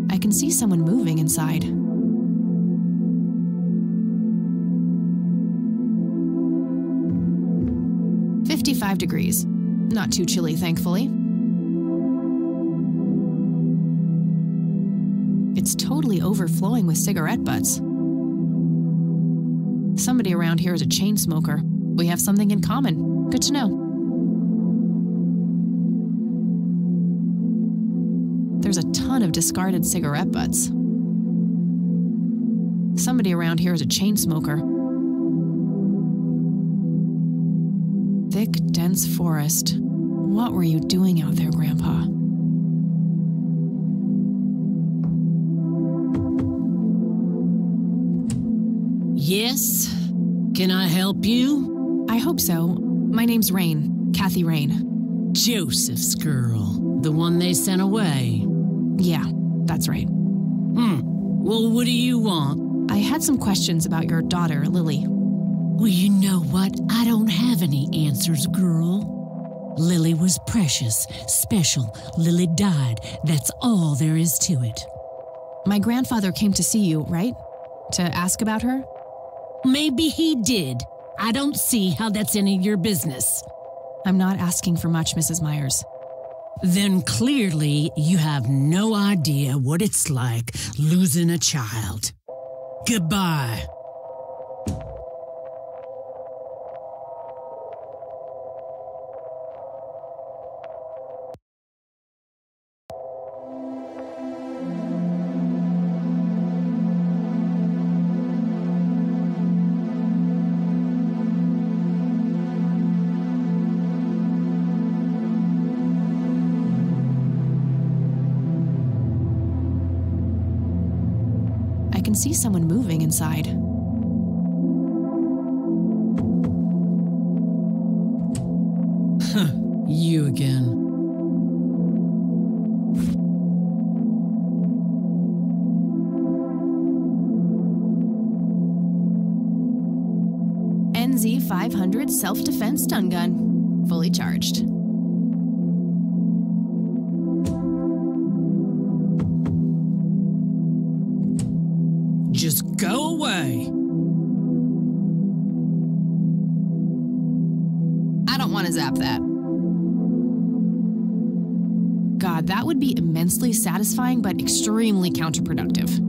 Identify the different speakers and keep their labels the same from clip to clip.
Speaker 1: I can see someone moving inside. "55 degrees. Not too chilly, thankfully. It's totally overflowing with cigarette butts. Somebody around here is a chain smoker. We have something in common. Good to know. There's a ton of discarded cigarette butts. Somebody around here is a chain smoker. Thick, dense forest. What were you doing out there, Grandpa?
Speaker 2: Yes? Can I help you?
Speaker 1: I hope so. My name's Rain. Kathy Rain.
Speaker 2: Joseph's girl. The one they sent away.
Speaker 1: Yeah, that's right.
Speaker 2: Well, what do you want?
Speaker 1: I had some questions about your daughter, Lily.
Speaker 2: Well, you know what? I don't have any answers, girl. Lily was precious, special. Lily died. That's all there is to it.
Speaker 1: My grandfather came to see you, right? To ask about her?
Speaker 2: Maybe he did. I don't see how that's any of your business.
Speaker 1: I'm not asking for much, Mrs. Myers.
Speaker 2: Then clearly you have no idea what it's like losing a child. Goodbye.
Speaker 1: I can see someone moving inside.
Speaker 2: You again.
Speaker 1: NZ-500 self-defense stun gun. Fully charged.
Speaker 2: Just go away.
Speaker 1: I don't want to zap that. God, that would be immensely satisfying but extremely counterproductive.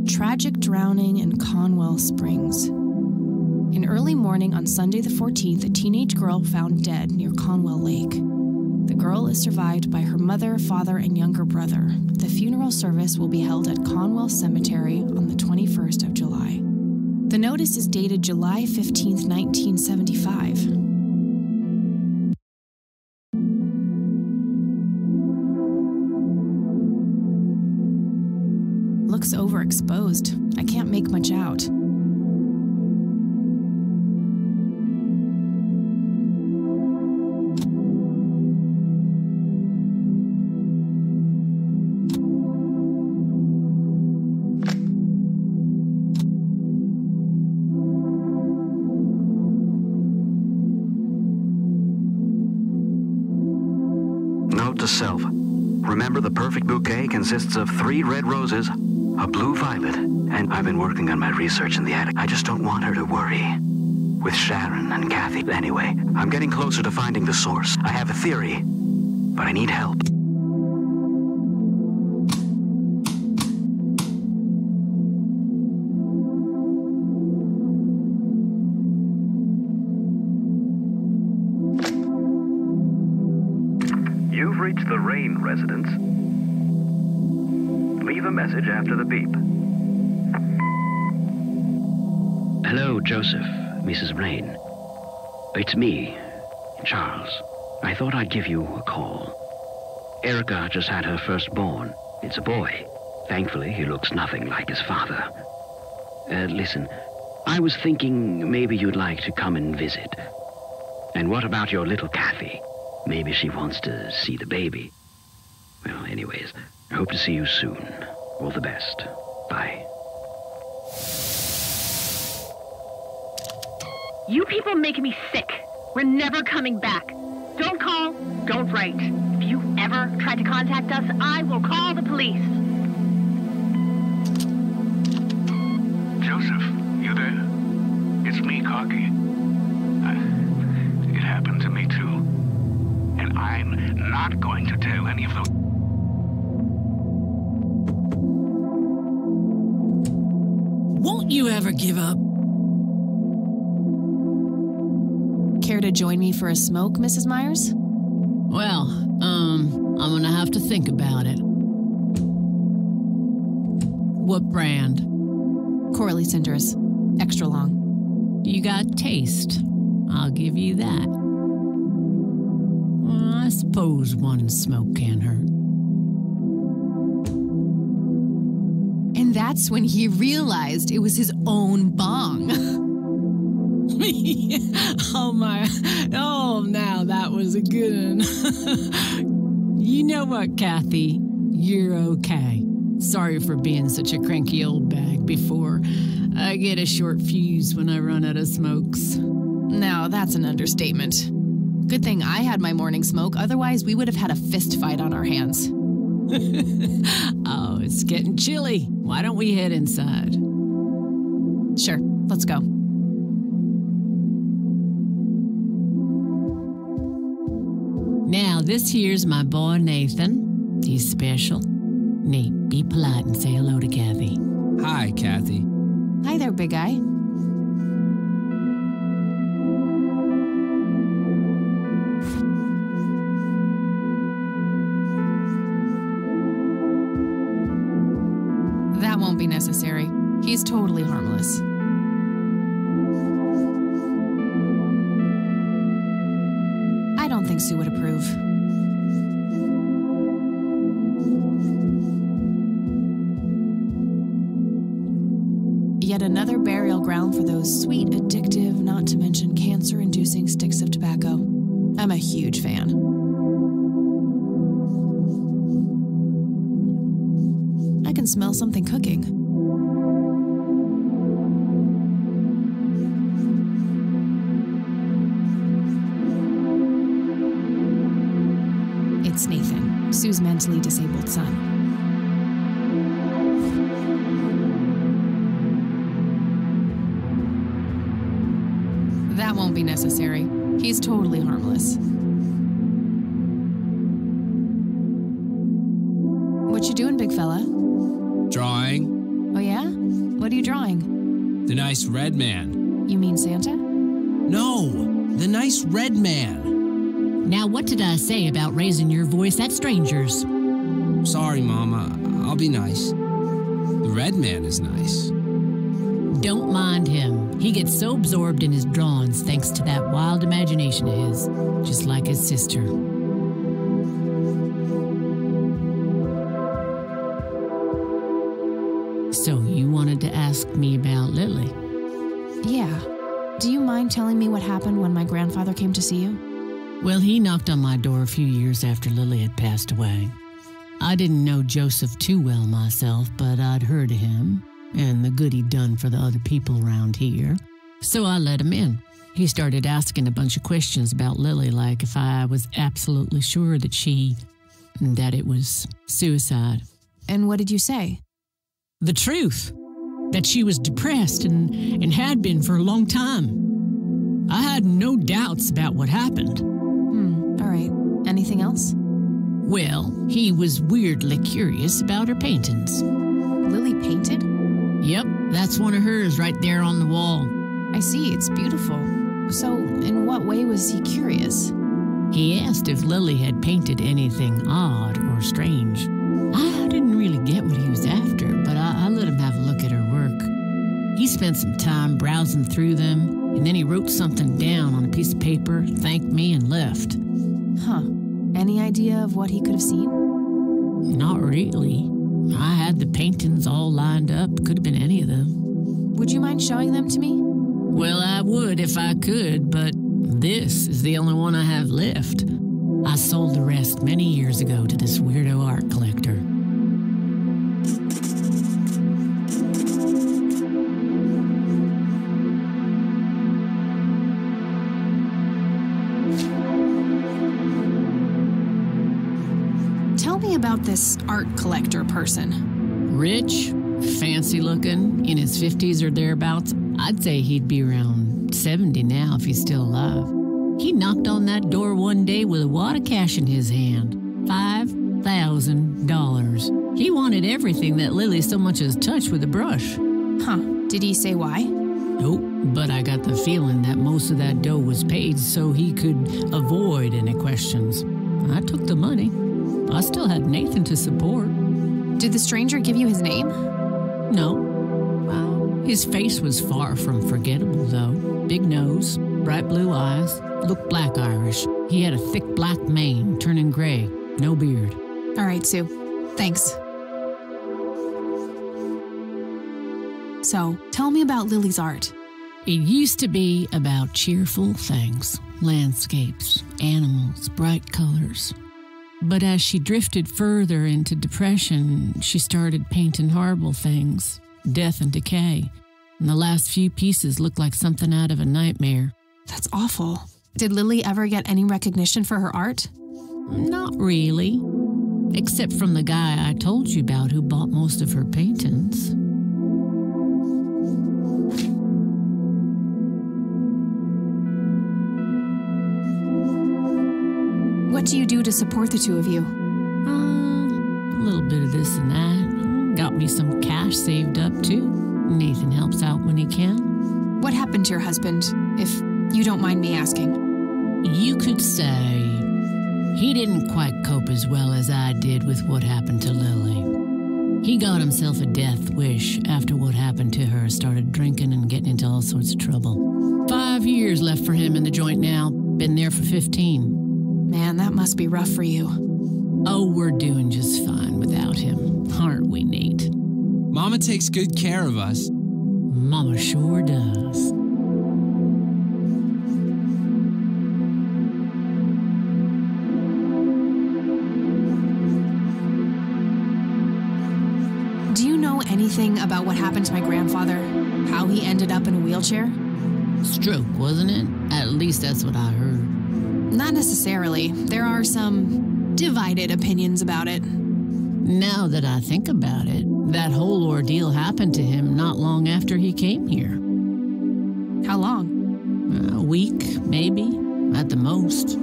Speaker 1: Tragic drowning in Conwell Springs. In early morning on Sunday the 14th, a teenage girl found dead near Conwell Lake. The girl is survived by her mother, father, and younger brother. The funeral service will be held at Conwell Cemetery on the 21st of July. The notice is dated July 15th, 1975. Looks overexposed. I can't make much out.
Speaker 3: Note to self. Remember, the perfect bouquet consists of 3 red roses, a blue violet, and I've been working on my research in the attic. I just don't want her to worry. With Sharon and Kathy. Anyway, I'm getting closer to finding the source. I have a theory, but I need help.
Speaker 4: You've reached the Rain residence. Leave a message after the beep.
Speaker 5: Hello, Joseph, Mrs. Rain. It's me, Charles. I thought I'd give you a call. Erica just had her firstborn. It's a boy. Thankfully, he looks nothing like his father. Listen, I was thinking maybe you'd like to come and visit. And what about your little Kathy? Maybe she wants to see the baby. Well, anyways, I hope to see you soon. All the best. Bye.
Speaker 6: You people make me sick. We're never coming back. Don't call, don't write. If you ever try to contact us, I will call the police.
Speaker 7: Joseph, you there? It's me, Corky. It happened to me too. And I'm not going to tell any of those...
Speaker 2: Won't you ever give up?
Speaker 1: Care to join me for a smoke, Mrs. Myers?
Speaker 2: Well, I'm gonna have to think about it. What brand?
Speaker 1: Corley Cinders. Extra long.
Speaker 2: You got taste. I'll give you that. Well, I suppose one smoke can't hurt.
Speaker 1: And that's when he realized it was his own bong.
Speaker 2: Oh, now that was a good one. You know what, Kathy? You're okay. Sorry for being such a cranky old bag before. I get a short fuse when I run out of smokes.
Speaker 1: Now, that's an understatement. Good thing I had my morning smoke, otherwise we would have had a fist fight on our hands.
Speaker 2: Oh, it's getting chilly. Why don't we head inside?
Speaker 1: Sure, let's go.
Speaker 2: Now, this here's my boy Nathan. He's special. Nate, be polite and say hello to Kathy.
Speaker 8: Hi, Kathy.
Speaker 1: Hi there, big guy. That won't be necessary. He's totally harmless. I don't think Sue would approve. Yet another burial ground for those sweet, addictive, not to mention cancer-inducing sticks of tobacco. I'm a huge fan. I can smell something cooking. It's Nathan, Sue's mentally disabled son. That won't be necessary. He's totally harmless. What you doing, big fella?
Speaker 8: Drawing.
Speaker 1: Oh yeah? What are you drawing?
Speaker 8: The nice red man.
Speaker 1: You mean Santa?
Speaker 8: No, the nice red man.
Speaker 2: Now, what did I say about raising your voice at strangers?
Speaker 8: Sorry, Mama. I'll be nice. The red man is nice.
Speaker 2: Don't mind him. He gets so absorbed in his drawings thanks to that wild imagination of his, just like his sister. So you wanted to ask me about Lily?
Speaker 1: Yeah. Do you mind telling me what happened when my grandfather came to see you?
Speaker 2: Well, he knocked on my door a few years after Lily had passed away. I didn't know Joseph too well myself, but I'd heard of him and the good he'd done for the other people around here. So I let him in. He started asking a bunch of questions about Lily, like if I was absolutely sure that it was suicide.
Speaker 1: And what did you say?
Speaker 2: The truth. That she was depressed and had been for a long time. I had no doubts about what happened.
Speaker 1: All right. Anything else?
Speaker 2: Well, he was weirdly curious about her paintings.
Speaker 1: Lily painted?
Speaker 2: Yep, that's one of hers right there on the wall.
Speaker 1: I see, it's beautiful. So, in what way was he curious?
Speaker 2: He asked if Lily had painted anything odd or strange. I didn't really get what he was after, but I let him have a look at her work. He spent some time browsing through them, and then he wrote something down on a piece of paper, thanked me, and left.
Speaker 1: Huh. Any idea of what he could have seen?
Speaker 2: Not really. I had the paintings all lined up. Could have been any of them.
Speaker 1: Would you mind mind showing them to me?
Speaker 2: Well, I would if I could, but this is the only one I have left. I sold the rest many years ago to this weirdo art collector.
Speaker 1: Tell me about this art collector person.
Speaker 2: Rich, fancy looking, in his 50s or thereabouts. I'd say he'd be around 70 now if he's still alive. He knocked on that door one day with a wad of cash in his hand. $5,000. He wanted everything that Lily so much as touched with a brush.
Speaker 1: Huh. Did he say why?
Speaker 2: Nope, but I got the feeling that most of that dough was paid so he could avoid any questions. I took the money. I still had Nathan to support.
Speaker 1: Did the stranger give you his name?
Speaker 2: No. Well, his face was far from forgettable, though. Big nose, bright blue eyes, looked black Irish. He had a thick black mane, turning gray, no beard.
Speaker 1: All right, Sue. Thanks. So, tell me about Lily's art.
Speaker 2: It used to be about cheerful things, landscapes, animals, bright colors. But as she drifted further into depression, she started painting horrible things, death and decay. And the last few pieces looked like something out of a nightmare.
Speaker 1: That's awful. Did Lily ever get any recognition for her art?
Speaker 2: Not really, except from the guy I told you about who bought most of her paintings.
Speaker 1: What do you do to support the two of you?
Speaker 2: A little bit of this and that. Got me some cash saved up, too. Nathan helps out when he can.
Speaker 1: What happened to your husband, if you don't mind me asking?
Speaker 2: You could say he didn't quite cope as well as I did with what happened to Lily. He got himself a death wish after what happened to her, started drinking and getting into all sorts of trouble. 5 years left for him in the joint now. Been there for 15.
Speaker 1: Man, that must be rough for you.
Speaker 2: Oh, we're doing just fine without him, aren't we, Nate?
Speaker 8: Mama takes good care of us.
Speaker 2: Mama sure does.
Speaker 1: Do you know anything about what happened to my grandfather? How he ended up in a wheelchair?
Speaker 2: Stroke, wasn't it? At least that's what I heard.
Speaker 1: Not necessarily. There are some divided opinions about it.
Speaker 2: Now that I think about it, that whole ordeal happened to him not long after he came here.
Speaker 1: How long?
Speaker 2: A week, maybe, at the most.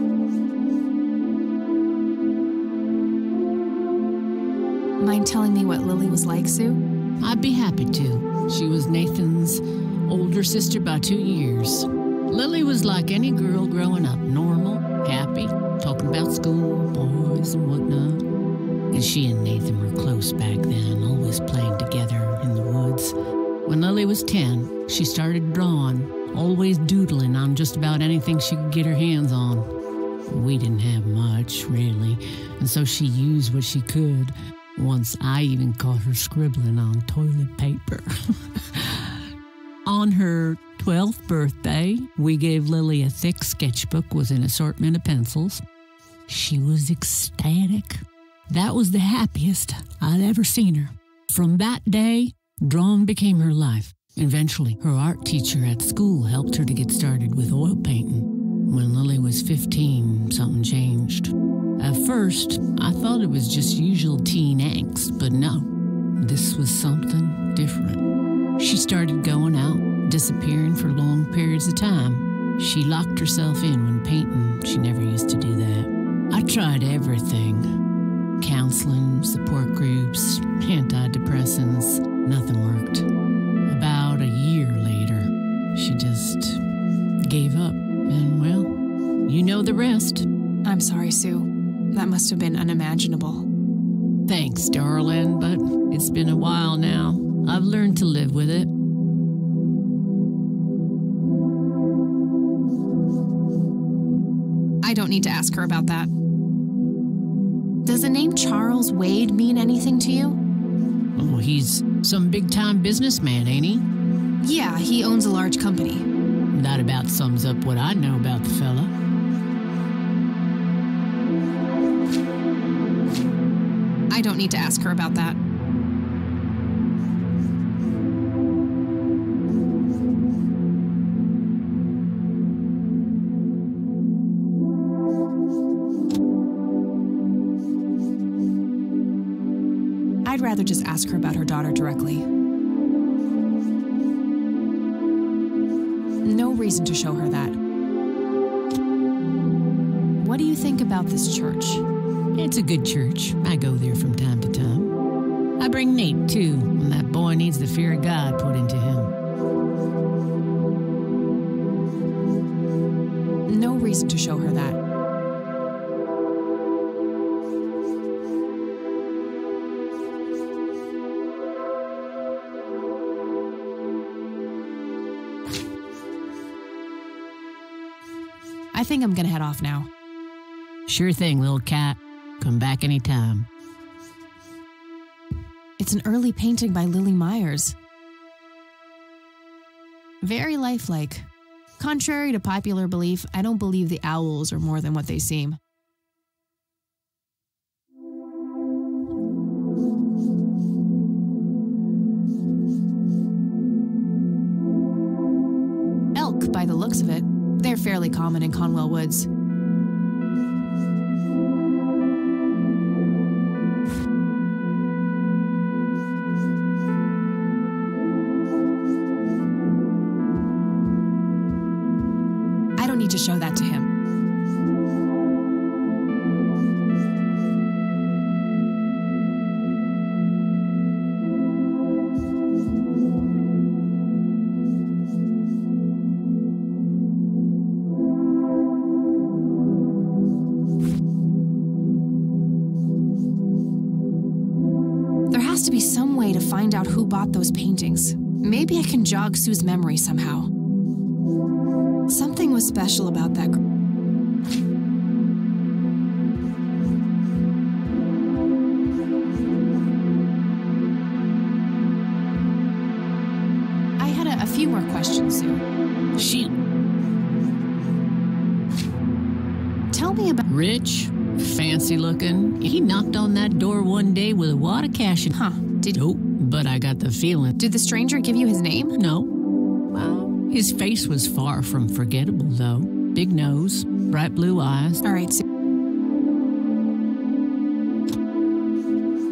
Speaker 1: Mind telling me what Lily was like, Sue?
Speaker 2: I'd be happy to. She was Nathan's older sister by 2 years. Lily was like any girl growing up, normal, happy, talking about school, boys, and whatnot. And she and Nathan were close back then, always playing together in the woods. When Lily was 10, she started drawing, always doodling on just about anything she could get her hands on. We didn't have much, really, and so she used what she could. Once I even caught her scribbling on toilet paper. On her 12th birthday, we gave Lily a thick sketchbook with an assortment of pencils. She was ecstatic. That was the happiest I'd ever seen her. From that day, drawing became her life. Eventually, her art teacher at school helped her to get started with oil painting. When Lily was 15, something changed. At first, I thought it was just usual teen angst, but no, this was something different. She started going out, disappearing for long periods of time. She locked herself in when painting. She never used to do that. I tried everything. Counseling, support groups, antidepressants. Nothing worked. About a year later, she just gave up. And, well, you know the rest.
Speaker 1: I'm sorry, Sue. That must have been unimaginable.
Speaker 2: Thanks, darling, but it's been a while now. I've learned to live with it.
Speaker 1: I don't need to ask her about that. Does the name Charles Wade mean anything to you?
Speaker 2: Oh, he's some big-time businessman, ain't he?
Speaker 1: Yeah, he owns a large company.
Speaker 2: That about sums up what I know about the fella.
Speaker 1: I don't need to ask her about that. I'd rather just ask her about her daughter directly. No reason to show her that. What do you think about this church?
Speaker 2: It's a good church. I go there from time to time. I bring Nate, too, when that boy needs the fear of God put into him.
Speaker 1: No reason to show her that. I think I'm gonna head off now.
Speaker 2: Sure thing, little cat. Come back anytime.
Speaker 1: It's an early painting by Lily Myers. Very lifelike. Contrary to popular belief, I don't believe the owls are more than what they seem. Elk, by the looks of it. They're fairly common in Conwell Woods. I don't need to show that to him. To be some way to find out who bought those paintings. Maybe I can jog Sue's memory somehow. Something was special about that girl. I had a few more questions, Sue.
Speaker 2: Shoot.
Speaker 1: Tell me about...
Speaker 2: Rich, fancy looking. He knocked on that door one day with a wad of cash in.
Speaker 1: Huh.
Speaker 2: Nope, but I got the feeling.
Speaker 1: Did the stranger give you his name?
Speaker 2: No. Well, his face was far from forgettable, though. Big nose, bright blue eyes.
Speaker 1: All right, Sue.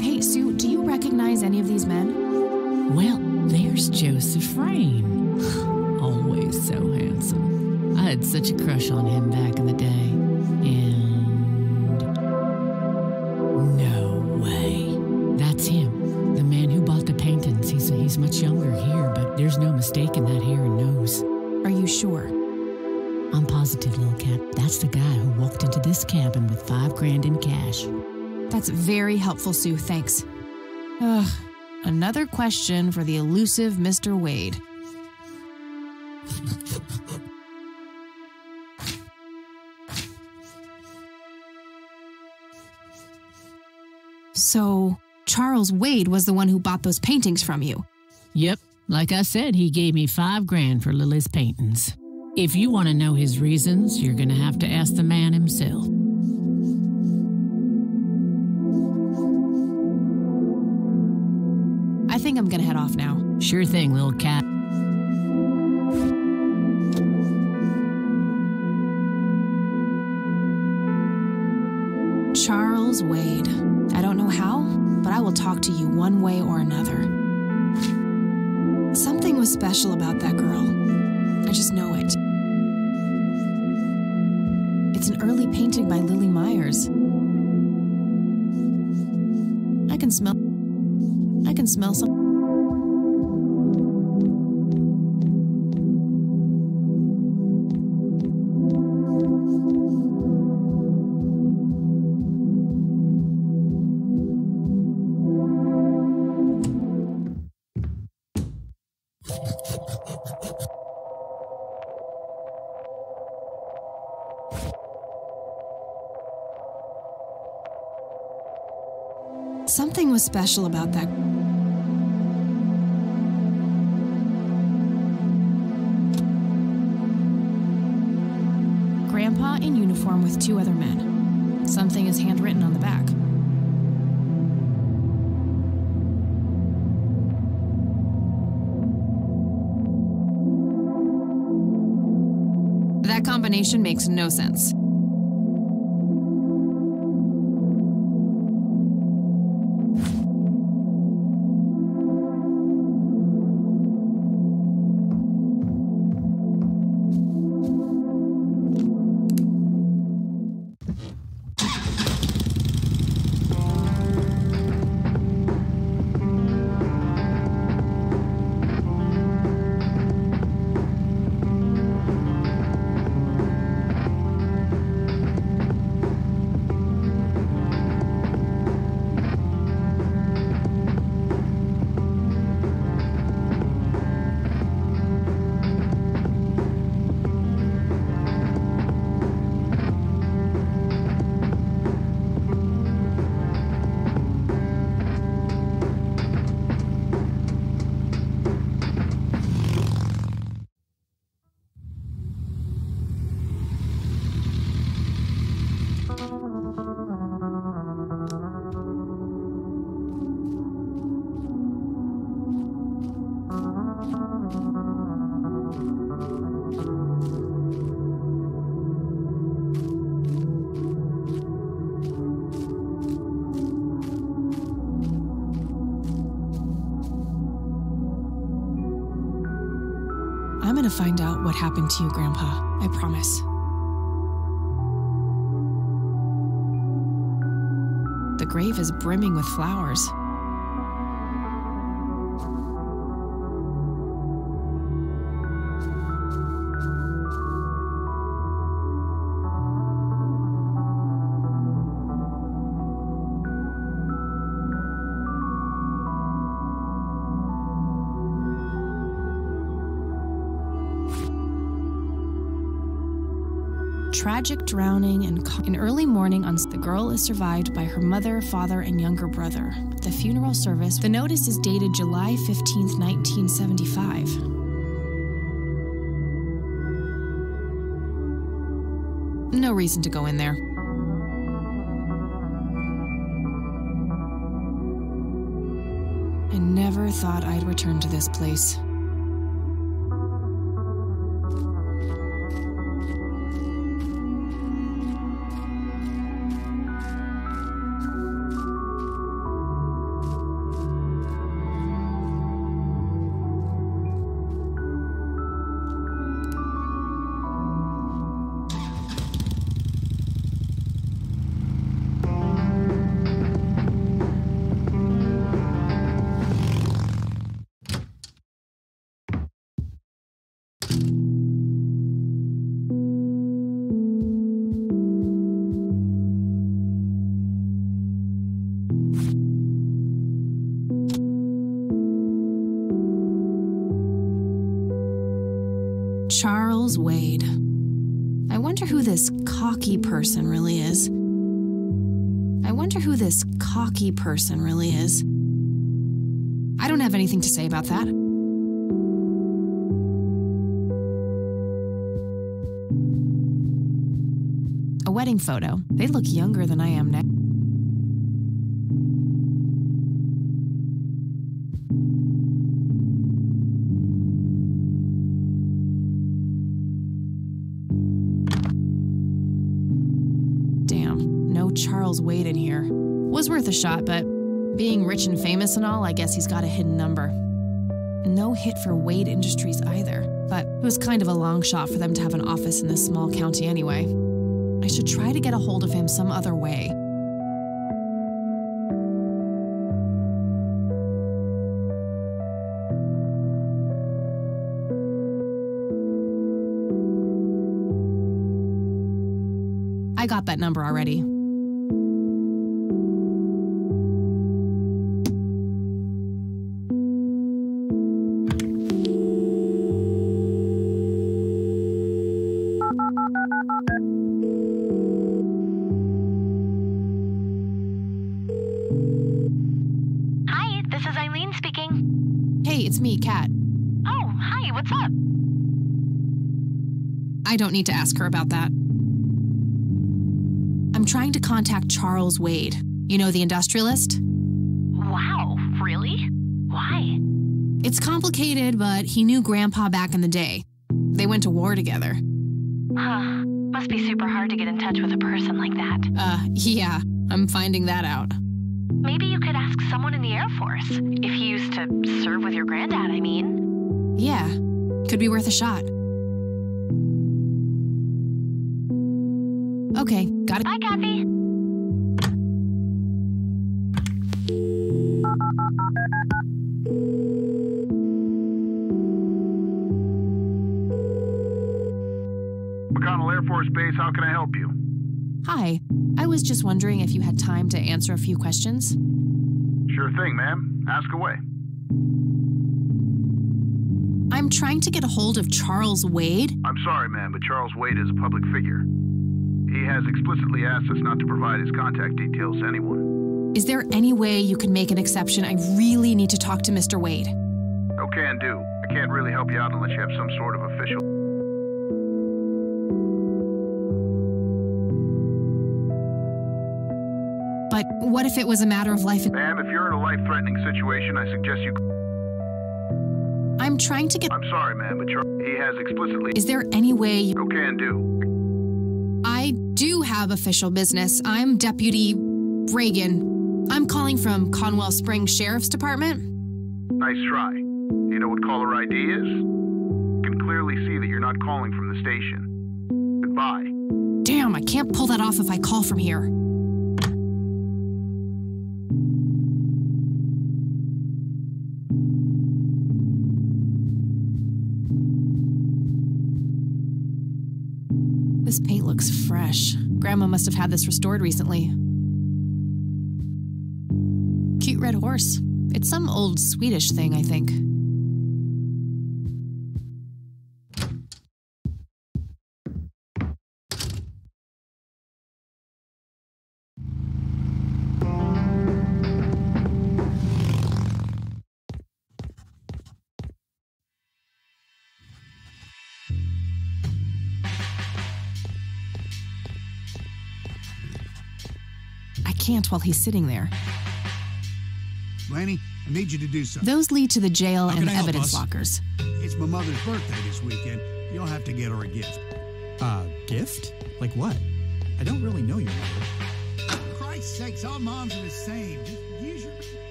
Speaker 1: Hey, Sue, do you recognize any of these men?
Speaker 2: Well, there's Joseph Rain. Always so handsome. I had such a crush on him back in the day. And... no way. That's him. The man who bought the paintings. He's much younger here, but there's no mistaking that hair and nose.
Speaker 1: Are you sure?
Speaker 2: I'm positive, little cat. That's the guy who walked into this cabin with $5,000 in cash.
Speaker 1: That's very helpful, Sue. Thanks. Ugh. Another question for the elusive Mr. Wade. So, Charles Wade was the one who bought those paintings from you?
Speaker 2: Yep. Like I said, he gave me $5,000 for Lily's paintings. If you want to know his reasons, you're going to have to ask the man himself.
Speaker 1: I think I'm going to head off now.
Speaker 2: Sure thing, little cat.
Speaker 1: Charles Wade. I don't know how, but I will talk to you one way or another. Something was special about that girl. I just know it. It's an early painting by Lily Myers. I can smell some. Something was special about that. Grandpa in uniform with 2 other men. Something is handwritten on the back. That combination makes no sense. I'm gonna find out what happened to you, Grandpa. I promise. The grave is brimming with flowers. Tragic drowning in early morning on the girl is survived by her mother, father, and younger brother. The funeral service, the notice is dated July 15th, 1975. No reason to go in there. I never thought I'd return to this place. Charles Wade. I wonder who this cocky person really is. I wonder who this cocky person really is. I don't have anything to say about that. A wedding photo. They look younger than I am now. Charles Wade in here. Was worth a shot, but being rich and famous and all, I guess he's got a hidden number. No hit for Wade Industries either, but it was kind of a long shot for them to have an office in this small county anyway. I should try to get a hold of him some other way. I got that number already.
Speaker 6: Hi, this is Eileen speaking.
Speaker 1: Hey, it's me, Kat.
Speaker 6: Oh, hi, what's up?
Speaker 1: I don't need to ask her about that. I'm trying to contact Charles Wade. You know, the industrialist?
Speaker 6: Wow, really? Why?
Speaker 1: It's complicated, but he knew Grandpa back in the day. They went to war together.
Speaker 6: Huh. Must be super hard to get in touch with a person like that.
Speaker 1: Yeah, I'm finding that out.
Speaker 6: Maybe you could ask someone in the Air Force. If he used to serve with your granddad, I mean.
Speaker 1: Yeah, could be worth a shot. Okay, got it.
Speaker 6: Bye, Kathy.
Speaker 9: McConnell Air Force Base, how can I help you?
Speaker 1: Hi, I was just wondering if you had time to answer a few questions.
Speaker 9: Sure thing, ma'am. Ask away.
Speaker 1: I'm trying to get a hold of Charles Wade.
Speaker 9: I'm sorry, ma'am, but Charles Wade is a public figure. He has explicitly asked us not to provide his contact details to anyone.
Speaker 1: Is there any way you can make an exception? I really need to talk to Mr. Wade.
Speaker 9: No can do. I can't really help you out unless you have some sort of official...
Speaker 1: But what if it was a matter of life and...
Speaker 9: Ma'am, if you're in a life-threatening situation, I suggest you...
Speaker 1: I'm trying to get...
Speaker 9: I'm sorry, ma'am, but he has explicitly...
Speaker 1: Is there any way you...
Speaker 9: No can do.
Speaker 1: I do have official business. I'm Deputy Reagan. I'm calling from Conwell Springs Sheriff's Department.
Speaker 9: Nice try. Do you know what caller ID is? You can clearly see that you're not calling from the station. Goodbye.
Speaker 1: Damn, I can't pull that off if I call from here. This paint looks fresh. Grandma must have had this restored recently. Cute red horse. It's some old Swedish thing, I think. I can't while he's sitting there.
Speaker 10: Lanny, I need you to do something.
Speaker 1: Those lead to the jail
Speaker 10: How
Speaker 1: and
Speaker 10: can I help
Speaker 1: evidence
Speaker 10: us?
Speaker 1: lockers.
Speaker 10: It's my mother's birthday this weekend. You'll have to get her a gift.
Speaker 11: Gift? Like what? I don't really know your mother.
Speaker 10: For Christ's sakes, all moms are the same. Just use your...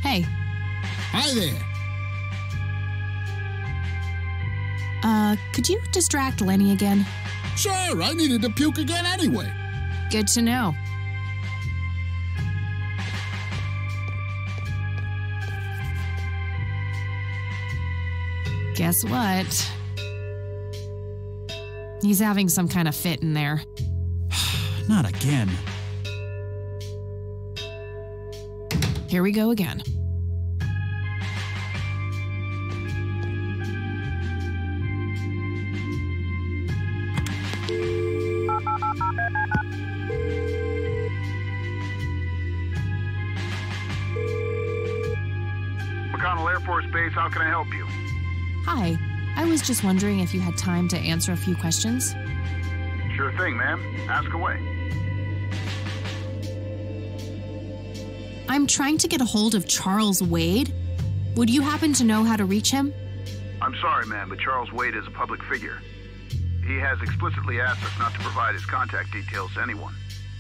Speaker 1: Hey.
Speaker 10: Hi there.
Speaker 1: Could you distract Lenny again?
Speaker 10: Sure, I needed to puke again anyway.
Speaker 1: Good to know. Guess what? He's having some kind of fit in there.
Speaker 11: Not again.
Speaker 1: Here we go again.
Speaker 9: McConnell Air Force Base, how can I help you?
Speaker 1: Hi. I was just wondering if you had time to answer a few questions.
Speaker 9: Sure thing, ma'am. Ask away.
Speaker 1: I'm trying to get a hold of Charles Wade. Would you happen to know how to reach him?
Speaker 9: I'm sorry, ma'am, but Charles Wade is a public figure. He has explicitly asked us not to provide his contact details to anyone.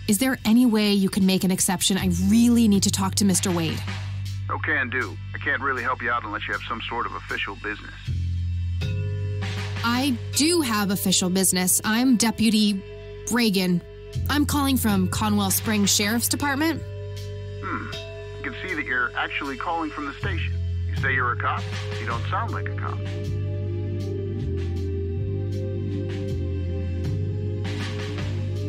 Speaker 1: Is there any way you can make an exception? I really need to talk to Mr. Wade.
Speaker 9: No can do. I can't really help you out unless you have some sort of official business.
Speaker 1: I do have official business. I'm Deputy Reagan. I'm calling from Conwell Springs Sheriff's Department.
Speaker 9: I can see that you're actually calling from the station. You say you're a cop? You don't sound like a cop.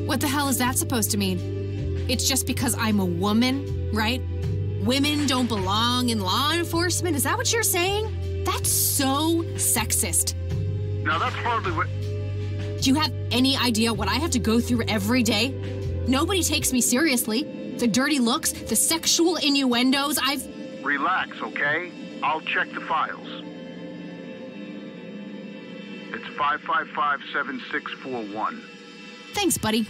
Speaker 1: What the hell is that supposed to mean? It's just because I'm a woman, right? Women don't belong in law enforcement? Is that what you're saying? That's so sexist.
Speaker 9: Now, that's hardly what...
Speaker 1: Do you have any idea what I have to go through every day? Nobody takes me seriously. The dirty looks, the sexual innuendos,
Speaker 9: Relax, okay? I'll check the files. It's 555-7641.
Speaker 1: Thanks, buddy.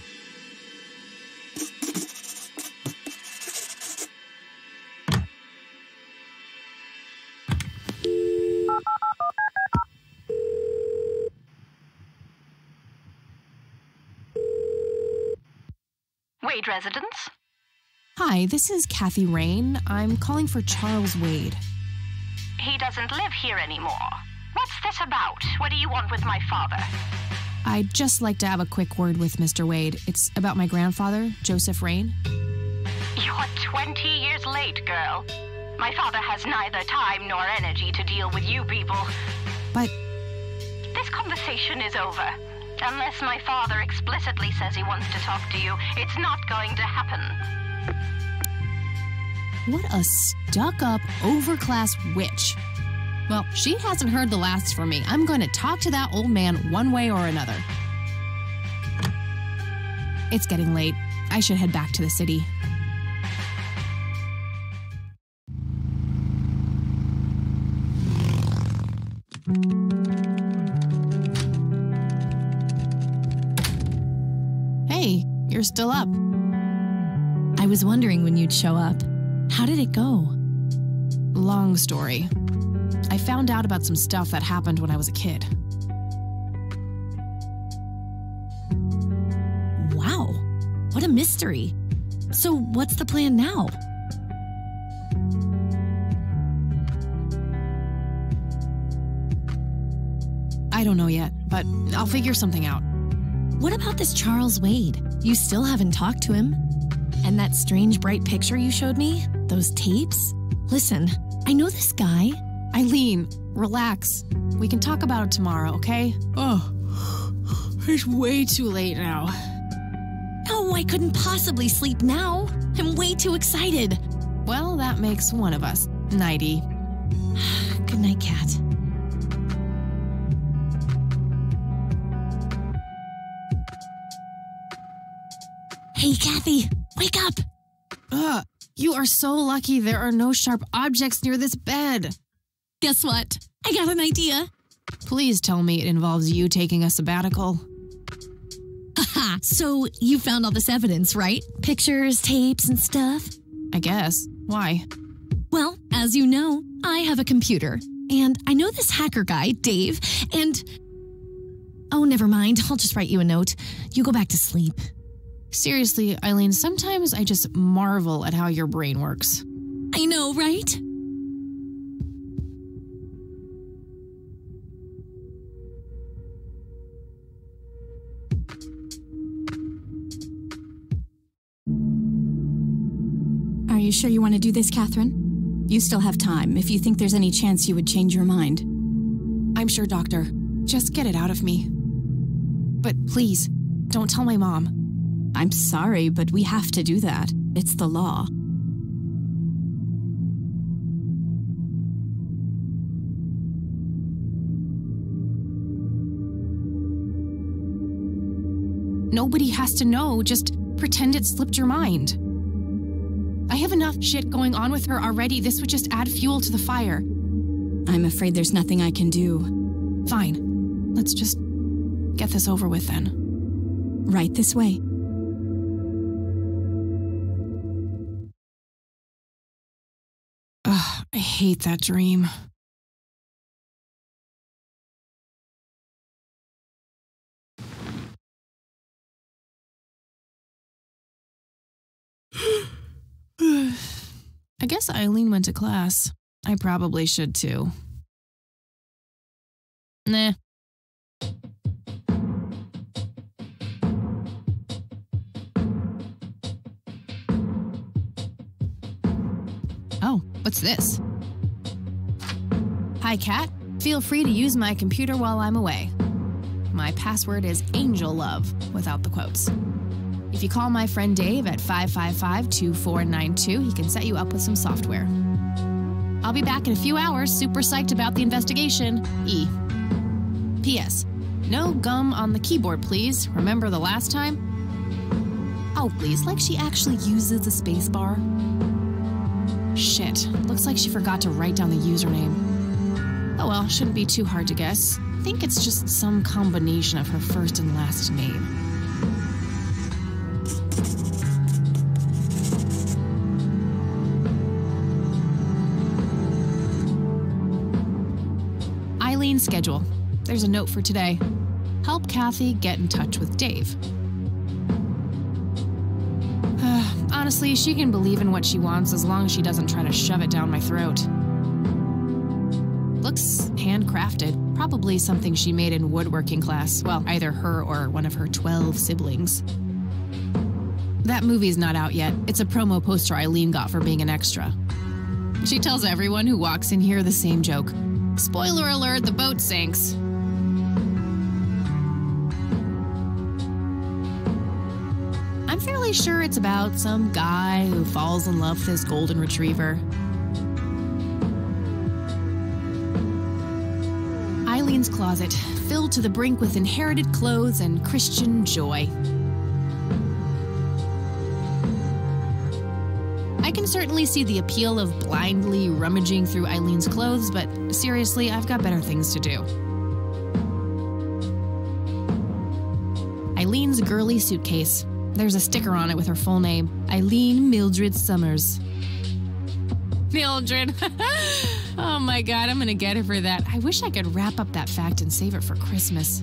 Speaker 6: Wade residence?
Speaker 1: Hi, this is Kathy Rain. I'm calling for Charles Wade.
Speaker 6: He doesn't live here anymore. What's this about? What do you want with my father?
Speaker 1: I'd just like to have a quick word with Mr. Wade. It's about my grandfather, Joseph Rain.
Speaker 6: You're 20 years late, girl. My father has neither time nor energy to deal with you people.
Speaker 1: But
Speaker 6: this conversation is over. Unless my father explicitly says he wants to talk to you, it's not going to happen.
Speaker 1: What a stuck-up, overclass witch. Well, she hasn't heard the last from me. I'm going to talk to that old man one way or another. It's getting late. I should head back to the city. Hey, you're still up.
Speaker 12: I was wondering when you'd show up. How did it go?
Speaker 1: Long story. I found out about some stuff that happened when I was a kid.
Speaker 12: Wow, what a mystery. So what's the plan now?
Speaker 1: I don't know yet, but I'll figure something out.
Speaker 12: What about this Charles Wade? You still haven't talked to him? And that strange bright picture you showed me? Those tapes? Listen, I know this guy.
Speaker 1: Eileen, relax. We can talk about it tomorrow, okay? Oh, it's way too late now.
Speaker 12: No, I couldn't possibly sleep now. I'm way too excited.
Speaker 1: Well, that makes one of us. Nighty.
Speaker 12: Good night, Kat. Hey, Kathy, wake up!
Speaker 1: You are so lucky there are no sharp objects near this bed.
Speaker 12: Guess what? I got an idea.
Speaker 1: Please tell me it involves you taking a sabbatical.
Speaker 12: Haha, so you found all this evidence, right? Pictures, tapes, and stuff?
Speaker 1: I guess. Why?
Speaker 12: Well, as you know, I have a computer. And I know this hacker guy, Dave, and... Oh, never mind. I'll just write you a note. You go back to sleep.
Speaker 1: Seriously, Eileen, sometimes I just marvel at how your brain works.
Speaker 12: I know, right?
Speaker 13: Are you sure you want to do this, Catherine? You still have time if you think there's any chance you would change your mind.
Speaker 1: I'm sure, Doctor. Just get it out of me. But please, don't tell my mom.
Speaker 13: I'm sorry, but we have to do that. It's the law.
Speaker 1: Nobody has to know. Just pretend it slipped your mind. I have enough shit going on with her already. This would just add fuel to the fire.
Speaker 13: I'm afraid there's nothing I can do.
Speaker 1: Fine. Let's just get this over with then.
Speaker 13: Right this way.
Speaker 1: Ugh, I hate that dream. I guess Eileen went to class. I probably should too. Nah. Oh, what's this? Hi, Kat. Feel free to use my computer while I'm away. My password is AngelLove, without the quotes. If you call my friend Dave at 555-2492, he can set you up with some software. I'll be back in a few hours, super psyched about the investigation. E. P.S. No gum on the keyboard, please. Remember the last time? Oh, please, like she actually uses the space bar. Shit, looks like she forgot to write down the username. Oh well, shouldn't be too hard to guess. think it's just some combination of her first and last name. Eileen's schedule. There's a note for today. Help Kathy get in touch with Dave. Honestly, she can believe in what she wants as long as she doesn't try to shove it down my throat. Looks handcrafted. Probably something she made in woodworking class. Well, either her or one of her 12 siblings. That movie's not out yet. It's a promo poster Eileen got for being an extra. She tells everyone who walks in here the same joke. Spoiler alert, the boat sinks. I'm fairly sure it's about some guy who falls in love with his golden retriever. Eileen's closet, filled to the brink with inherited clothes and Christian joy. I can certainly see the appeal of blindly rummaging through Eileen's clothes, but seriously, I've got better things to do. Eileen's girly suitcase. There's a sticker on it with her full name, Eileen Mildred Summers. Mildred. Oh my God, I'm gonna get her for that. I wish I could wrap up that fact and save it for Christmas.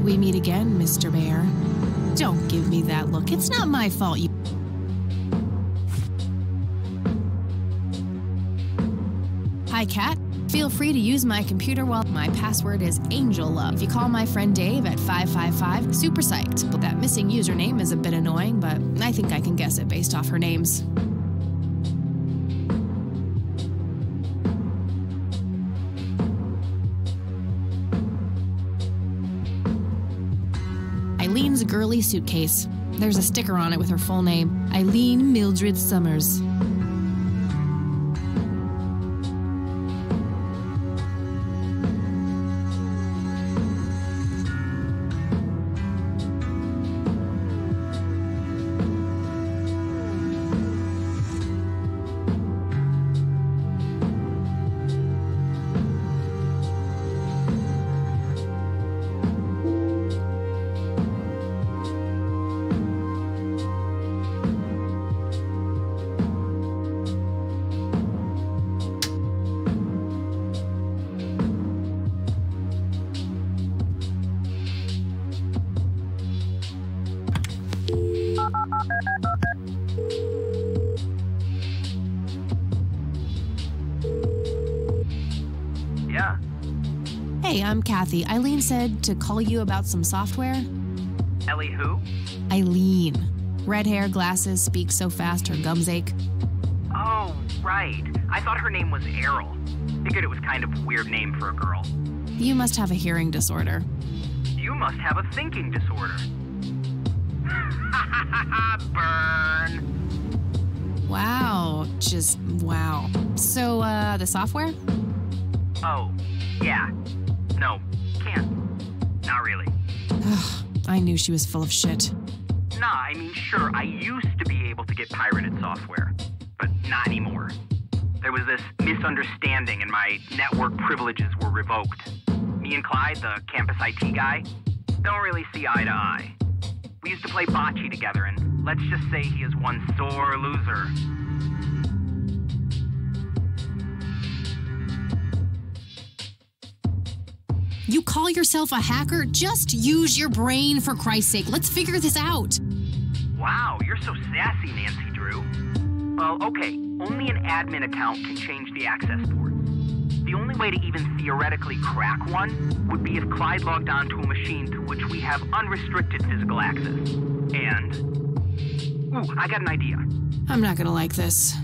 Speaker 1: We meet again, Mr. Bear. Don't give me that look. It's not my fault you... Hi, Kat. Feel free to use my computer while my password is Angel Love. If you call my friend Dave at 555, super psyched. But that missing username is a bit annoying, but I think I can guess it based off her names. girly suitcase. There's a sticker on it with her full name, Eileen Mildred Summers.
Speaker 14: Yeah.
Speaker 1: Hey, I'm Kathy. Eileen said to call you about some software.
Speaker 14: Ellie who?
Speaker 1: Eileen. Red hair, glasses, speaks so fast her gums ache.
Speaker 14: Oh, right. I thought her name was Errol. Figured it was kind of a weird name for a girl.
Speaker 1: You must have a hearing disorder.
Speaker 14: You must have a thinking disorder. Burn.
Speaker 1: Wow, just wow. So, the software?
Speaker 14: Oh, yeah. No, can't. Not really.
Speaker 1: I knew she was full of shit.
Speaker 14: Nah, I mean, sure, I used to be able to get pirated software, but not anymore. There was this misunderstanding and my network privileges were revoked. Me and Clyde, the campus IT guy, don't really see eye to eye. We used to play bocce together, and let's just say he is one sore loser.
Speaker 1: You call yourself a hacker? Just use your brain, for Christ's sake. Let's figure this out.
Speaker 14: Wow, you're so sassy, Nancy Drew. Well, okay, only an admin account can change the access ports. The only way to even theoretically crack one would be if Clyde logged onto a machine to which we have unrestricted physical access. And... ooh, I got an idea.
Speaker 1: I'm not gonna like this.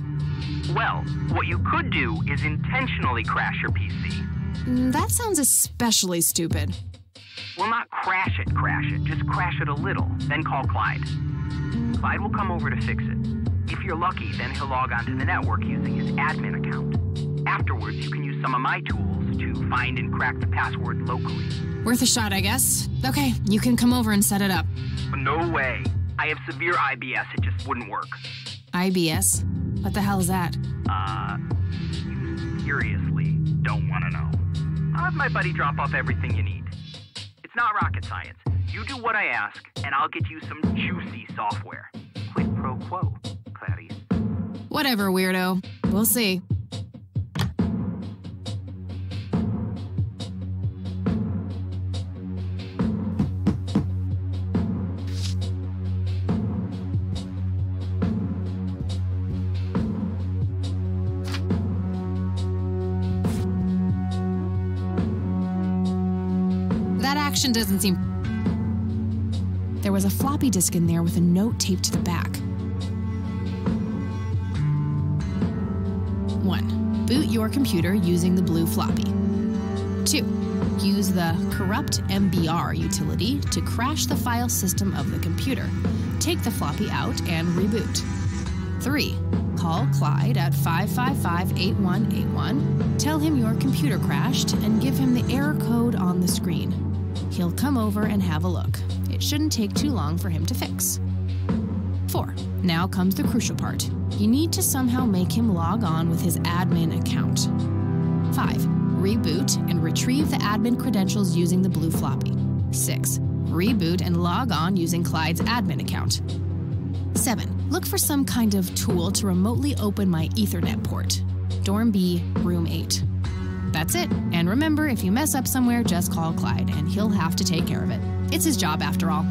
Speaker 14: Well, what you could do is intentionally crash your PC.
Speaker 1: That sounds especially stupid.
Speaker 14: Well, not crash it, just crash it a little, then call Clyde. Clyde will come over to fix it. If you're lucky, then he'll log onto the network using his admin account. Afterwards, you can use some of my tools to find and crack the password locally.
Speaker 1: Worth a shot, I guess. Okay, you can come over and set it up.
Speaker 14: No way. I have severe IBS, it just wouldn't work.
Speaker 1: IBS? What the hell is that?
Speaker 14: You seriously don't want to know. I'll have my buddy drop off everything you need. It's not rocket science. You do what I ask, and I'll get you some juicy software. Quid pro quo, Clarice.
Speaker 1: Whatever, weirdo. We'll see. That action doesn't seem... There was a floppy disk in there with a note taped to the back. 1. Boot your computer using the blue floppy. 2. Use the corrupt MBR utility to crash the file system of the computer. Take the floppy out and reboot. 3. Call Clyde at 555-8181. Tell him your computer crashed and give him the error code on the screen. He'll come over and have a look. It shouldn't take too long for him to fix. 4. Now comes the crucial part. You need to somehow make him log on with his admin account. 5. Reboot and retrieve the admin credentials using the blue floppy. 6. Reboot and log on using Clyde's admin account. 7. Look for some kind of tool to remotely open my Ethernet port. Dorm B, room 8. That's it. And remember, if you mess up somewhere, just call Clyde, and he'll have to take care of it. It's his job, after all.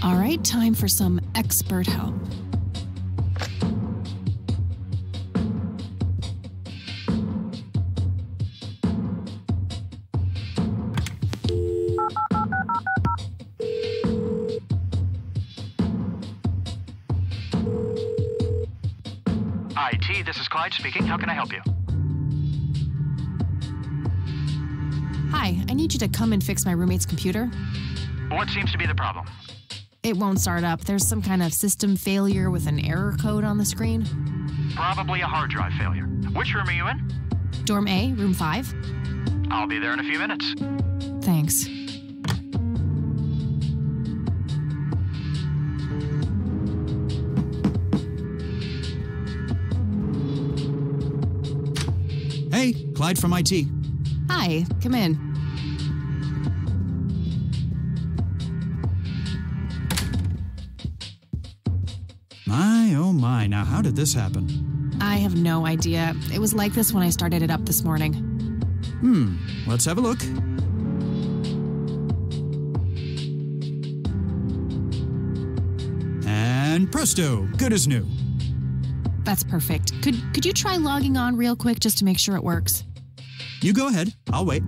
Speaker 1: All right, time for some expert help.
Speaker 15: IT, this is Clyde speaking. How can I help you?
Speaker 1: Hi, I need you to come and fix my roommate's computer.
Speaker 15: What seems to be the problem?
Speaker 1: It won't start up. There's some kind of system failure with an error code on the screen.
Speaker 15: Probably a hard drive failure. Which room are you in?
Speaker 1: Dorm A, room 5.
Speaker 15: I'll be there in a few minutes.
Speaker 1: Thanks.
Speaker 11: Hey, Clyde from IT.
Speaker 1: Hi, come in.
Speaker 11: My, oh my, now how did this happen?
Speaker 1: I have no idea. It was like this when I started it up this morning.
Speaker 11: Let's have a look. And presto, good as new.
Speaker 1: That's perfect. Could you try logging on real quick just to make sure it works?
Speaker 11: You go ahead, I'll wait.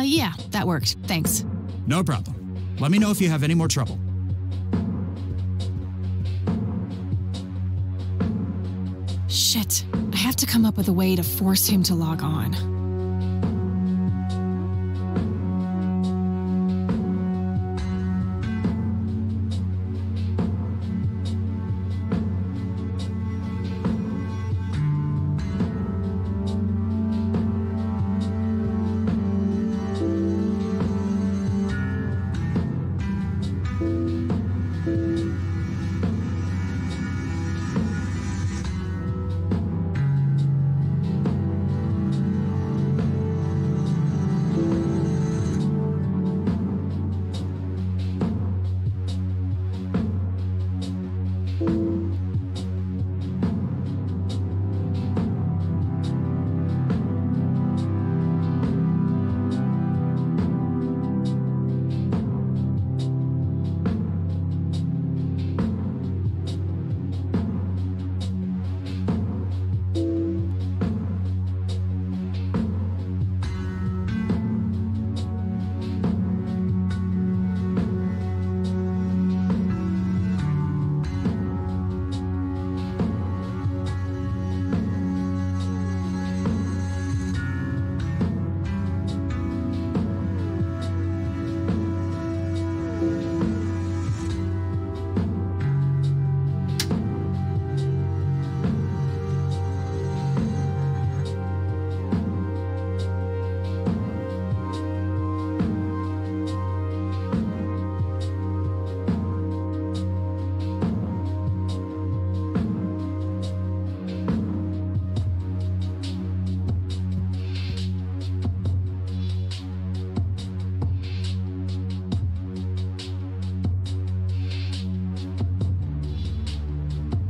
Speaker 1: Yeah, that worked. Thanks.
Speaker 11: No problem. Let me know if you have any more trouble.
Speaker 1: Shit. I have to come up with a way to force him to log on.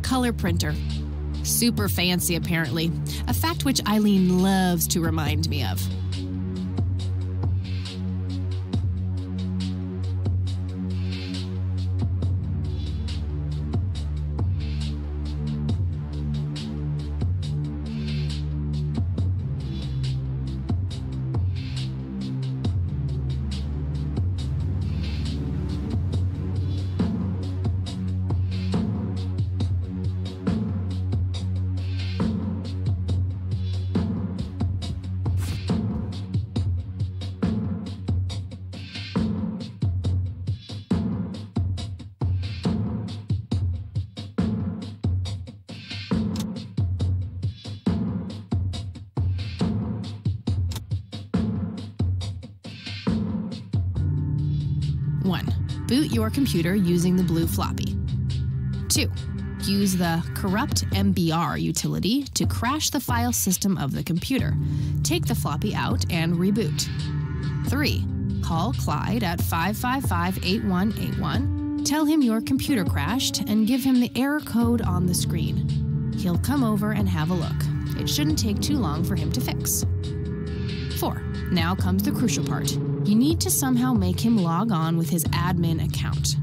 Speaker 1: Color printer. Super fancy, apparently. A fact which Eileen loves to remind me of. Boot your computer using the blue floppy. 2. Use the corrupt MBR utility to crash the file system of the computer. Take the floppy out and reboot. 3. Call Clyde at 555-8181. Tell him your computer crashed and give him the error code on the screen. He'll come over and have a look. It shouldn't take too long for him to fix. 4. Now comes the crucial part. You need to somehow make him log on with his admin account.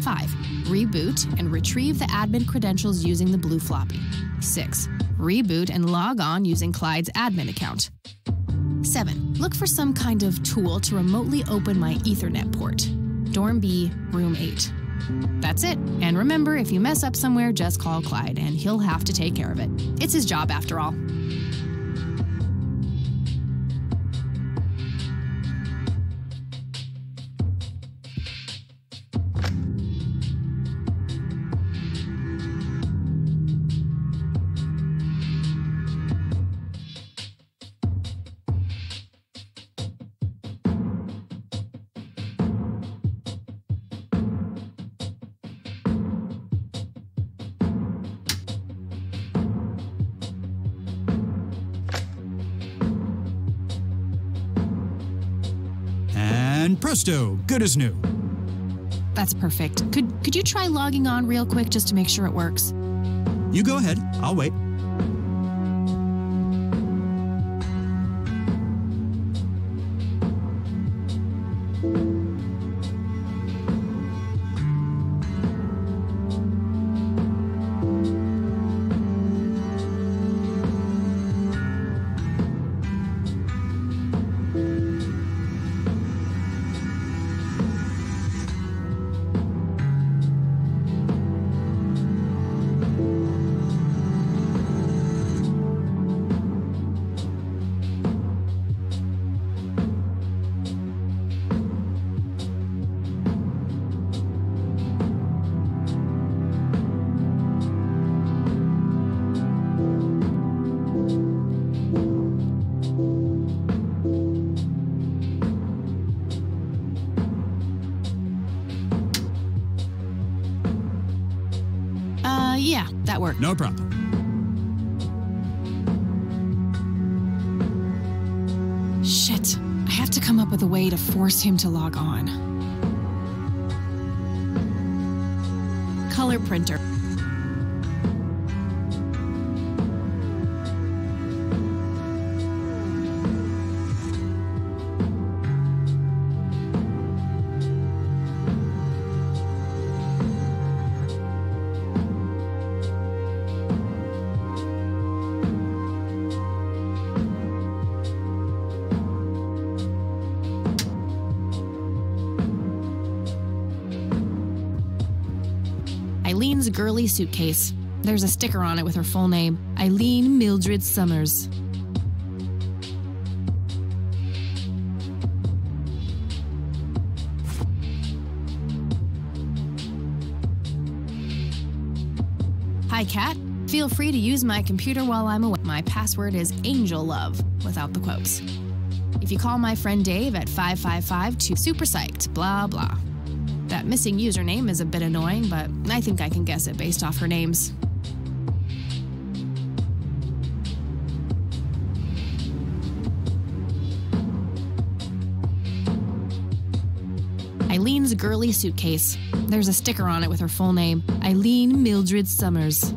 Speaker 1: 5. Reboot and retrieve the admin credentials using the blue floppy. 6. Reboot and log on using Clyde's admin account. 7. Look for some kind of tool to remotely open my Ethernet port. Dorm B, room 8. That's it. And remember, if you mess up somewhere, just call Clyde, and he'll have to take care of it. It's his job after all.
Speaker 11: And presto, good as new.
Speaker 1: That's perfect. Could you try logging on real quick just to make sure it works?
Speaker 11: You go ahead, I'll wait.
Speaker 1: Yeah, that worked.
Speaker 11: No problem.
Speaker 1: Shit. I have to come up with a way to force him to log on. Color printer. Eileen's girly suitcase. There's a sticker on it with her full name, Eileen Mildred Summers. Hi, Kat. Feel free to use my computer while I'm away. My password is AngelLove, without the quotes. If you call my friend Dave at 555-2 super psyched, blah, blah. That missing username is a bit annoying, but I think I can guess it based off her names. Eileen's girly suitcase. There's a sticker on it with her full name, Eileen Mildred Summers.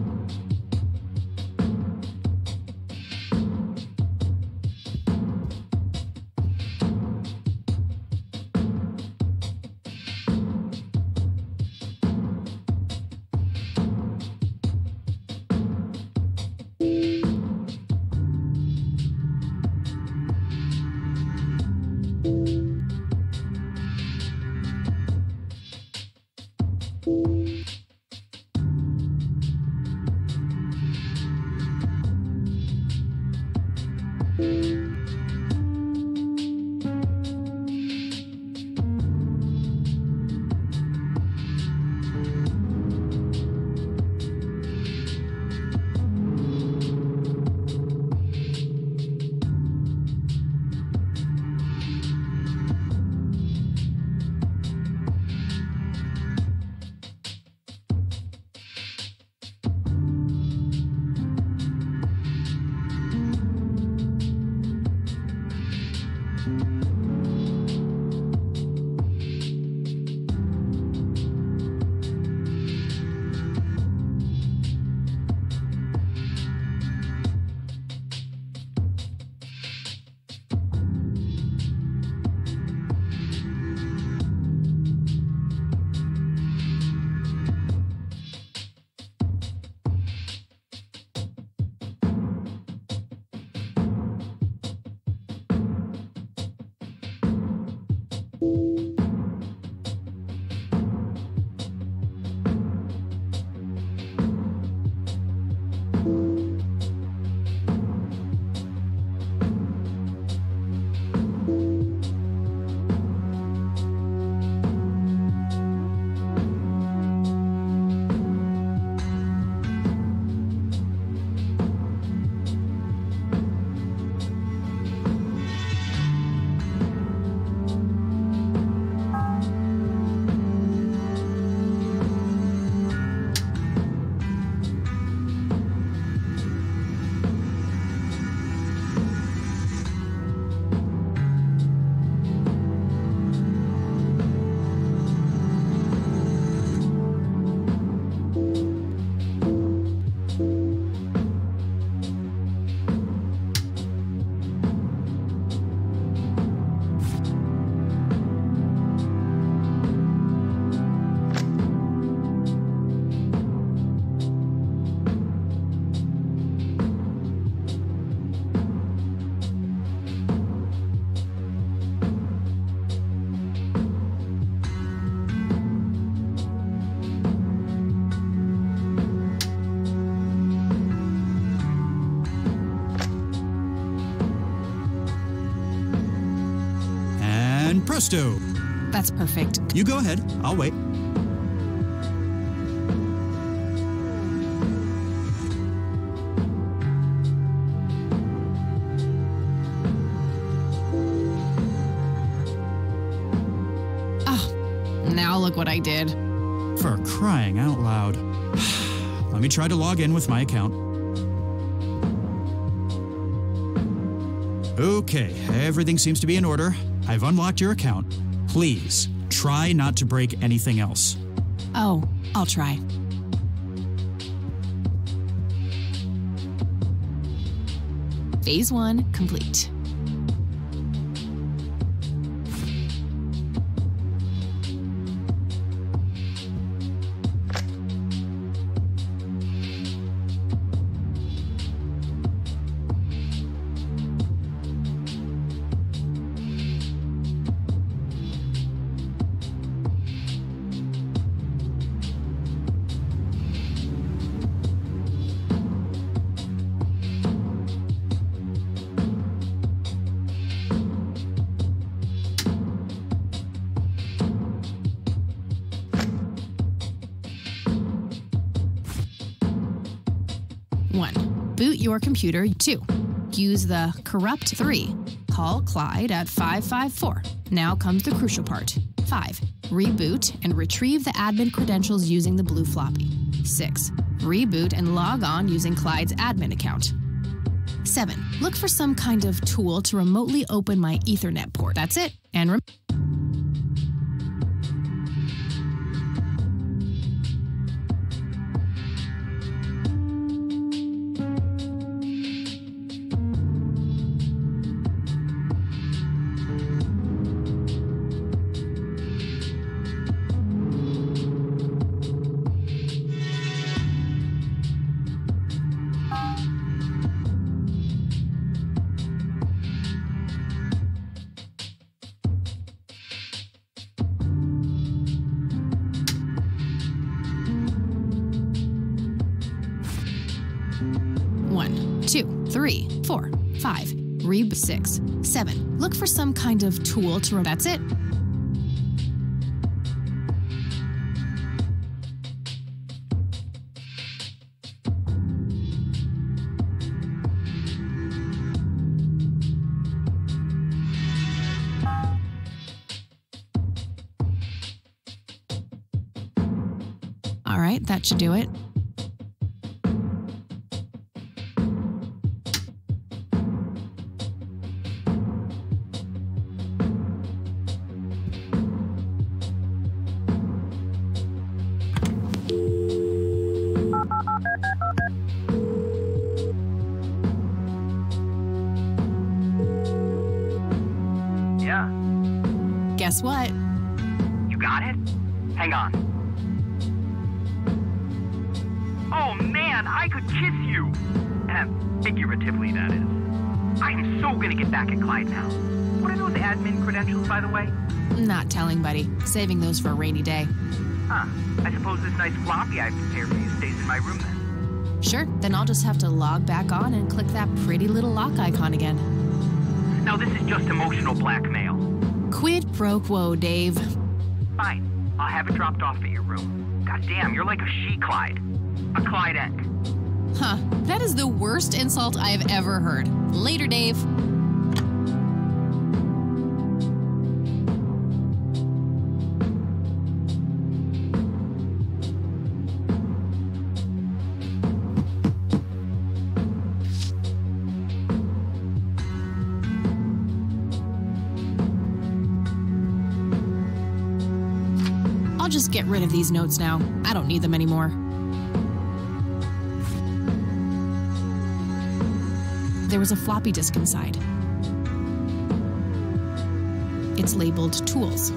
Speaker 11: And presto.
Speaker 1: That's perfect.
Speaker 11: You go ahead. I'll wait.
Speaker 1: Now look what I did.
Speaker 11: For crying out loud. Let me try to log in with my account. Okay, everything seems to be in order. I've unlocked your account. Please, try not to break anything else.
Speaker 1: Oh, I'll try. Phase 1 complete. Boot your computer. 2. Use the corrupt 3. Call Clyde at 554. Now comes the crucial part. 5. Reboot and retrieve the admin credentials using the blue floppy. 6. Reboot and log on using Clyde's admin account. 7. Look for some kind of tool to remotely open my Ethernet port. That's it. And Two, 3, 4, 5, Reboot 6, 7. Look for some kind of tool to. That's it. All right, that should do it.
Speaker 14: Yeah.
Speaker 1: Guess what?
Speaker 14: You got it? Hang on. Oh man, I could kiss you! Figuratively, that is. I am so gonna get back at Clyde now. What are those admin credentials, by the way?
Speaker 1: Not telling, buddy. Saving those for a rainy day.
Speaker 14: Huh. I suppose this nice floppy I've prepared for you stays in my room then.
Speaker 1: Sure, then I'll just have to log back on and click that pretty little lock icon again.
Speaker 14: Now this is just emotional blackmail.
Speaker 1: Quid pro quo, Dave.
Speaker 14: Fine. I'll have it dropped off at your room. God damn, you're like a she-Clyde. A Clyde-ette.
Speaker 1: Huh. That is the worst insult I have ever heard. Later, Dave. I'll just get rid of these notes now. I don't need them anymore. There was a floppy disk inside. It's labeled Tools.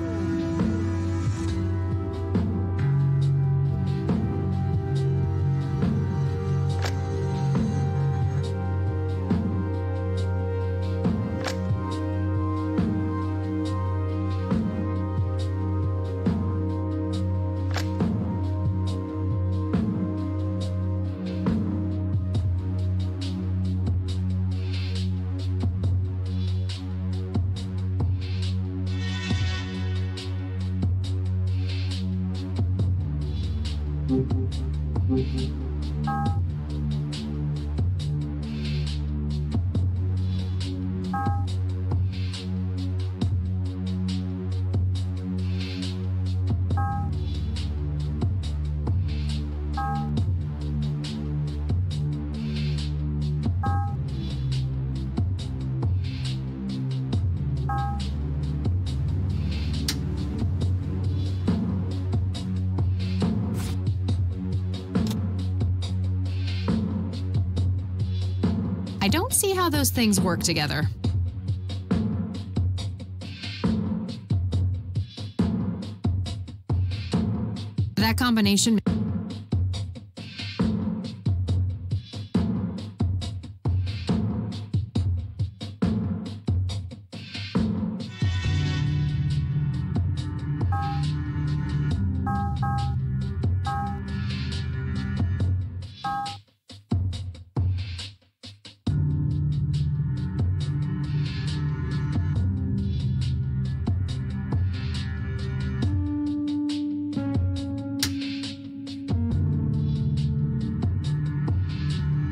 Speaker 1: I don't see how those things work together. That combination...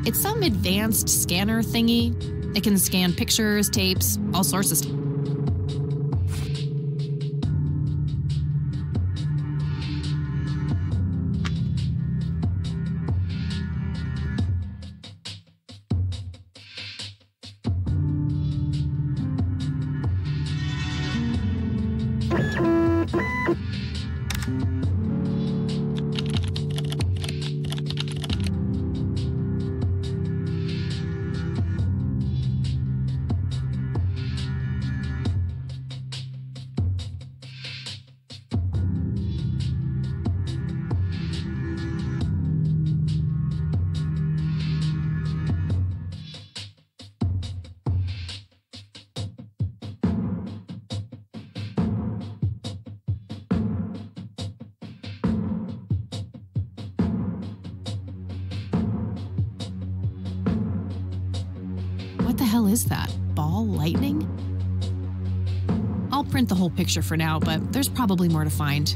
Speaker 1: It's some advanced scanner thingy. It can scan pictures, tapes, all sorts of stuff. What the hell is that? Ball lightning? I'll print the whole picture for now, but there's probably more to find.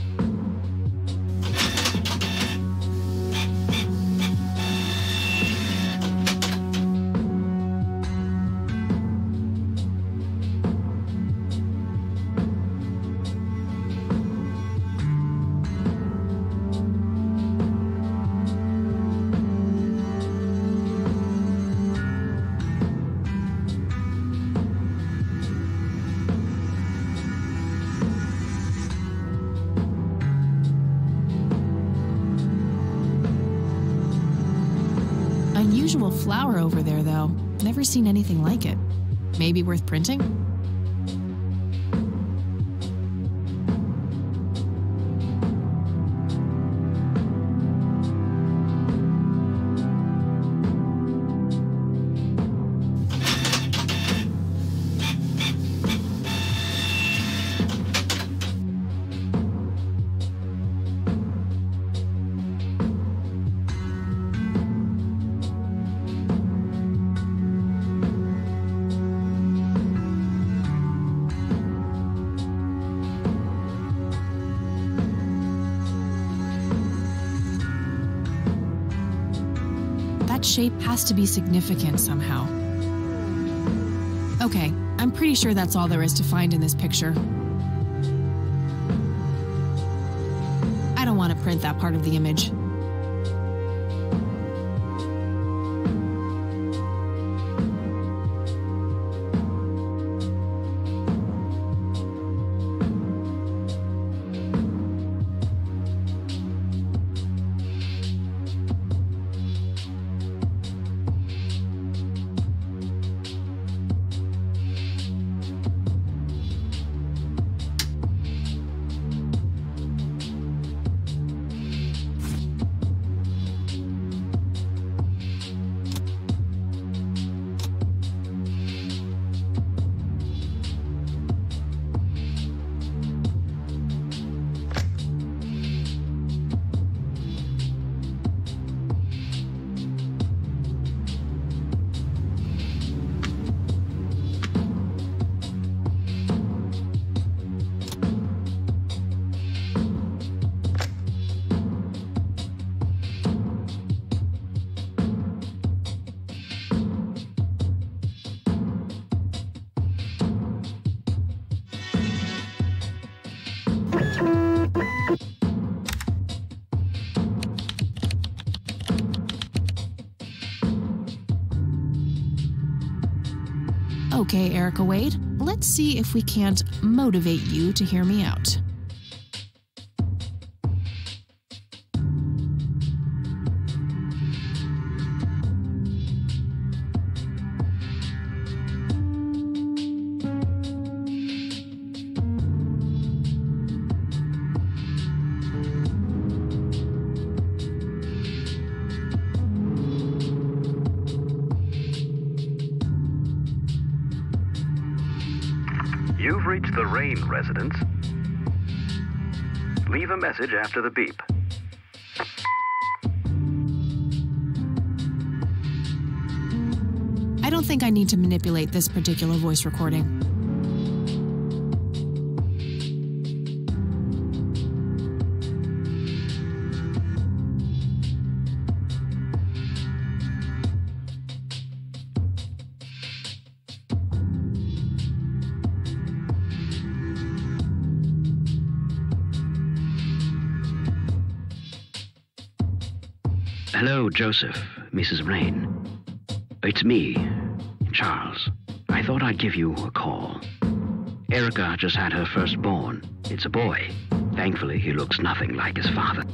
Speaker 1: Unusual flower over there, though. Never seen anything like it. Maybe worth printing? That shape has to be significant somehow. Okay, I'm pretty sure that's all there is to find in this picture. I don't want to print that part of the image. Okay, Erica Wade, let's see if we can't motivate you to hear me out.
Speaker 4: You've reached the Rain residence. Leave a message after the beep.
Speaker 1: I don't think I need to manipulate this particular voice recording.
Speaker 5: Hello, Joseph, Mrs. Rain. It's me, Charles. I thought I'd give you a call. Erica just had her firstborn. It's a boy. Thankfully, he looks nothing like his father.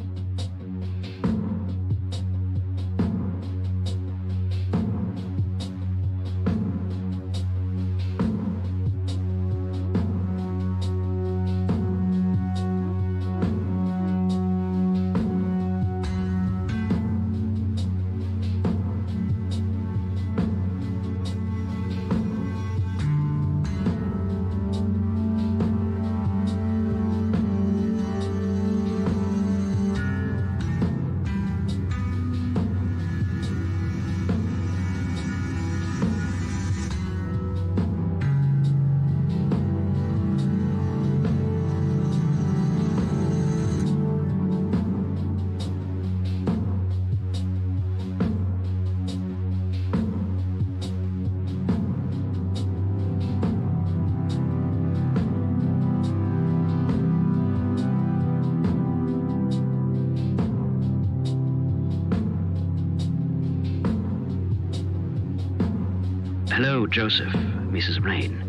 Speaker 5: Hello, Joseph, Mrs. Rain.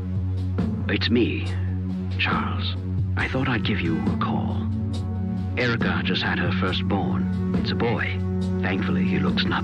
Speaker 5: It's me, Charles. I thought I'd give you a call. Erica just had her firstborn. It's a boy. Thankfully, he looks not...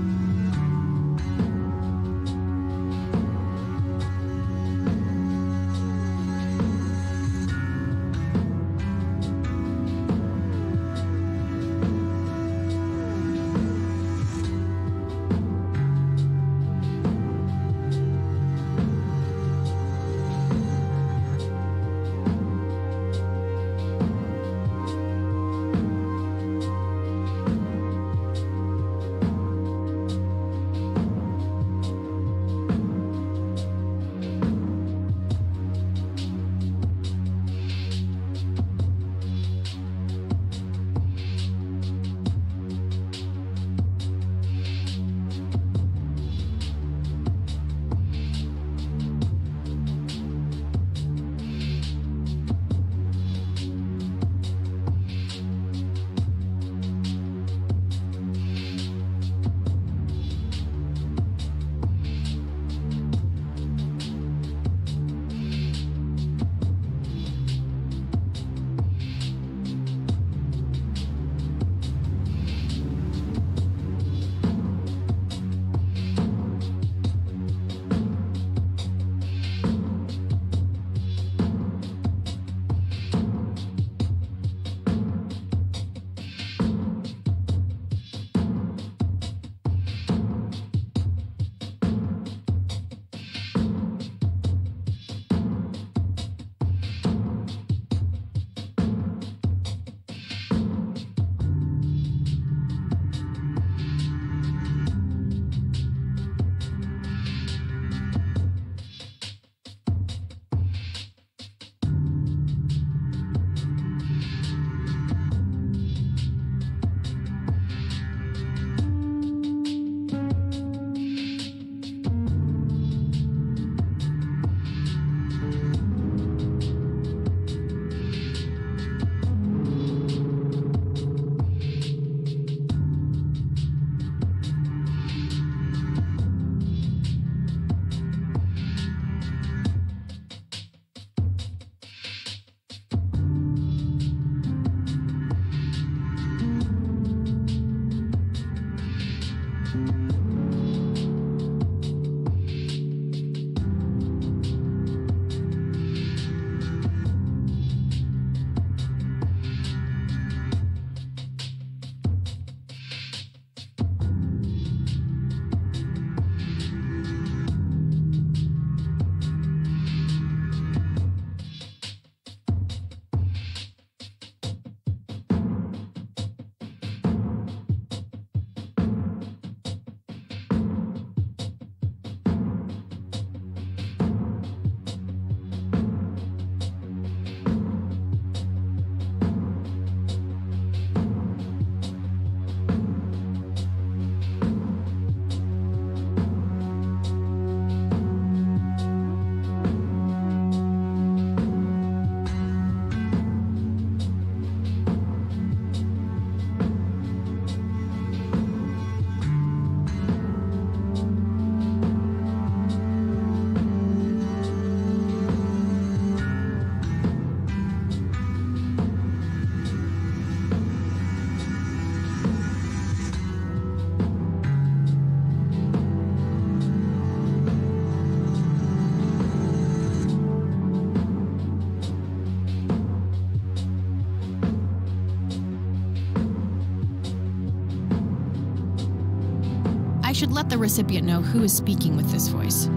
Speaker 1: should let the recipient know who is speaking with this voice.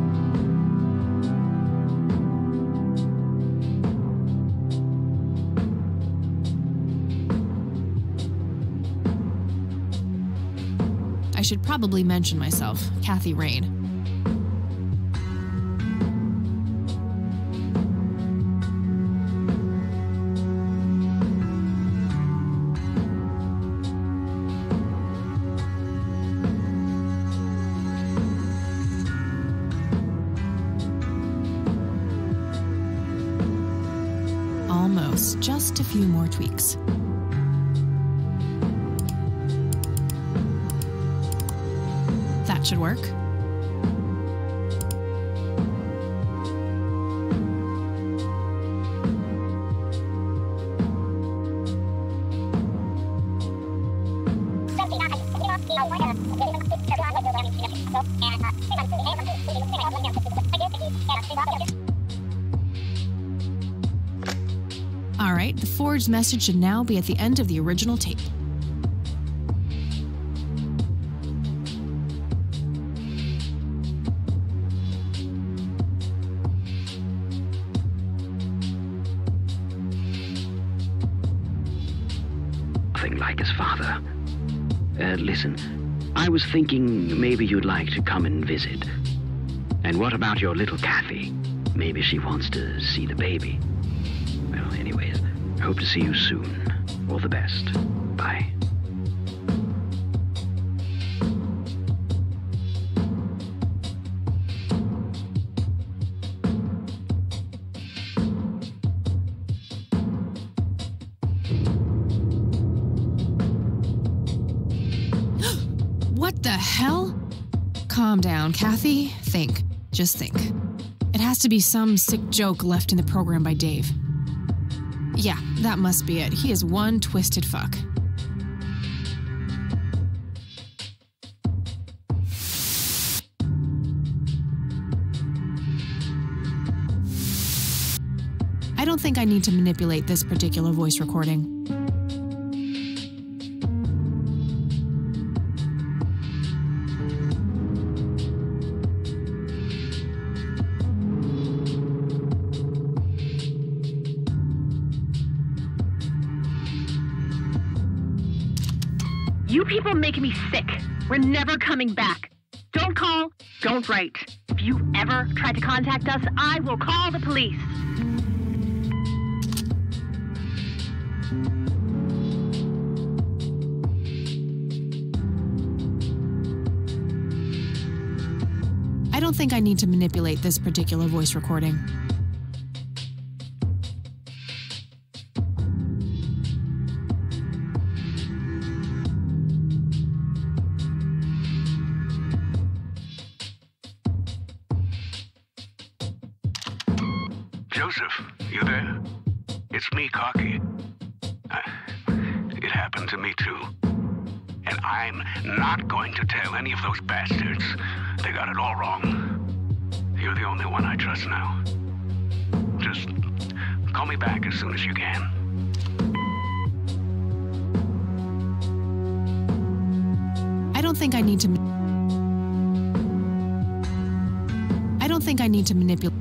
Speaker 1: I should probably mention myself, Kathy Rain. Almost, just a few more tweaks. That should work. All right, the forged message should now be at the end of the original tape.
Speaker 5: Nothing like his father. Listen, I was thinking maybe you'd like to come and visit. And what about your little Kathy? Maybe she wants to see the baby. Well, anyways, hope to see you soon. All the best. Bye.
Speaker 1: What the hell? Calm down, Kathy. Think. Just think. It has to be some sick joke left in the program by Dave. Yeah, that must be it. He is one twisted fuck. I don't think I need to manipulate this particular voice recording.
Speaker 6: You people make me sick. We're never coming back. Don't call, don't write. If you ever try to contact us, I will call the police.
Speaker 1: I don't think I need to manipulate this particular voice recording.
Speaker 7: Joseph, you there? It's me, Cocky. It happened to me too. And I'm not going to tell any of those bastards. They got it all wrong. You're the only one I trust now. Just call me back as soon as you can.
Speaker 1: I don't think I need to manipulate.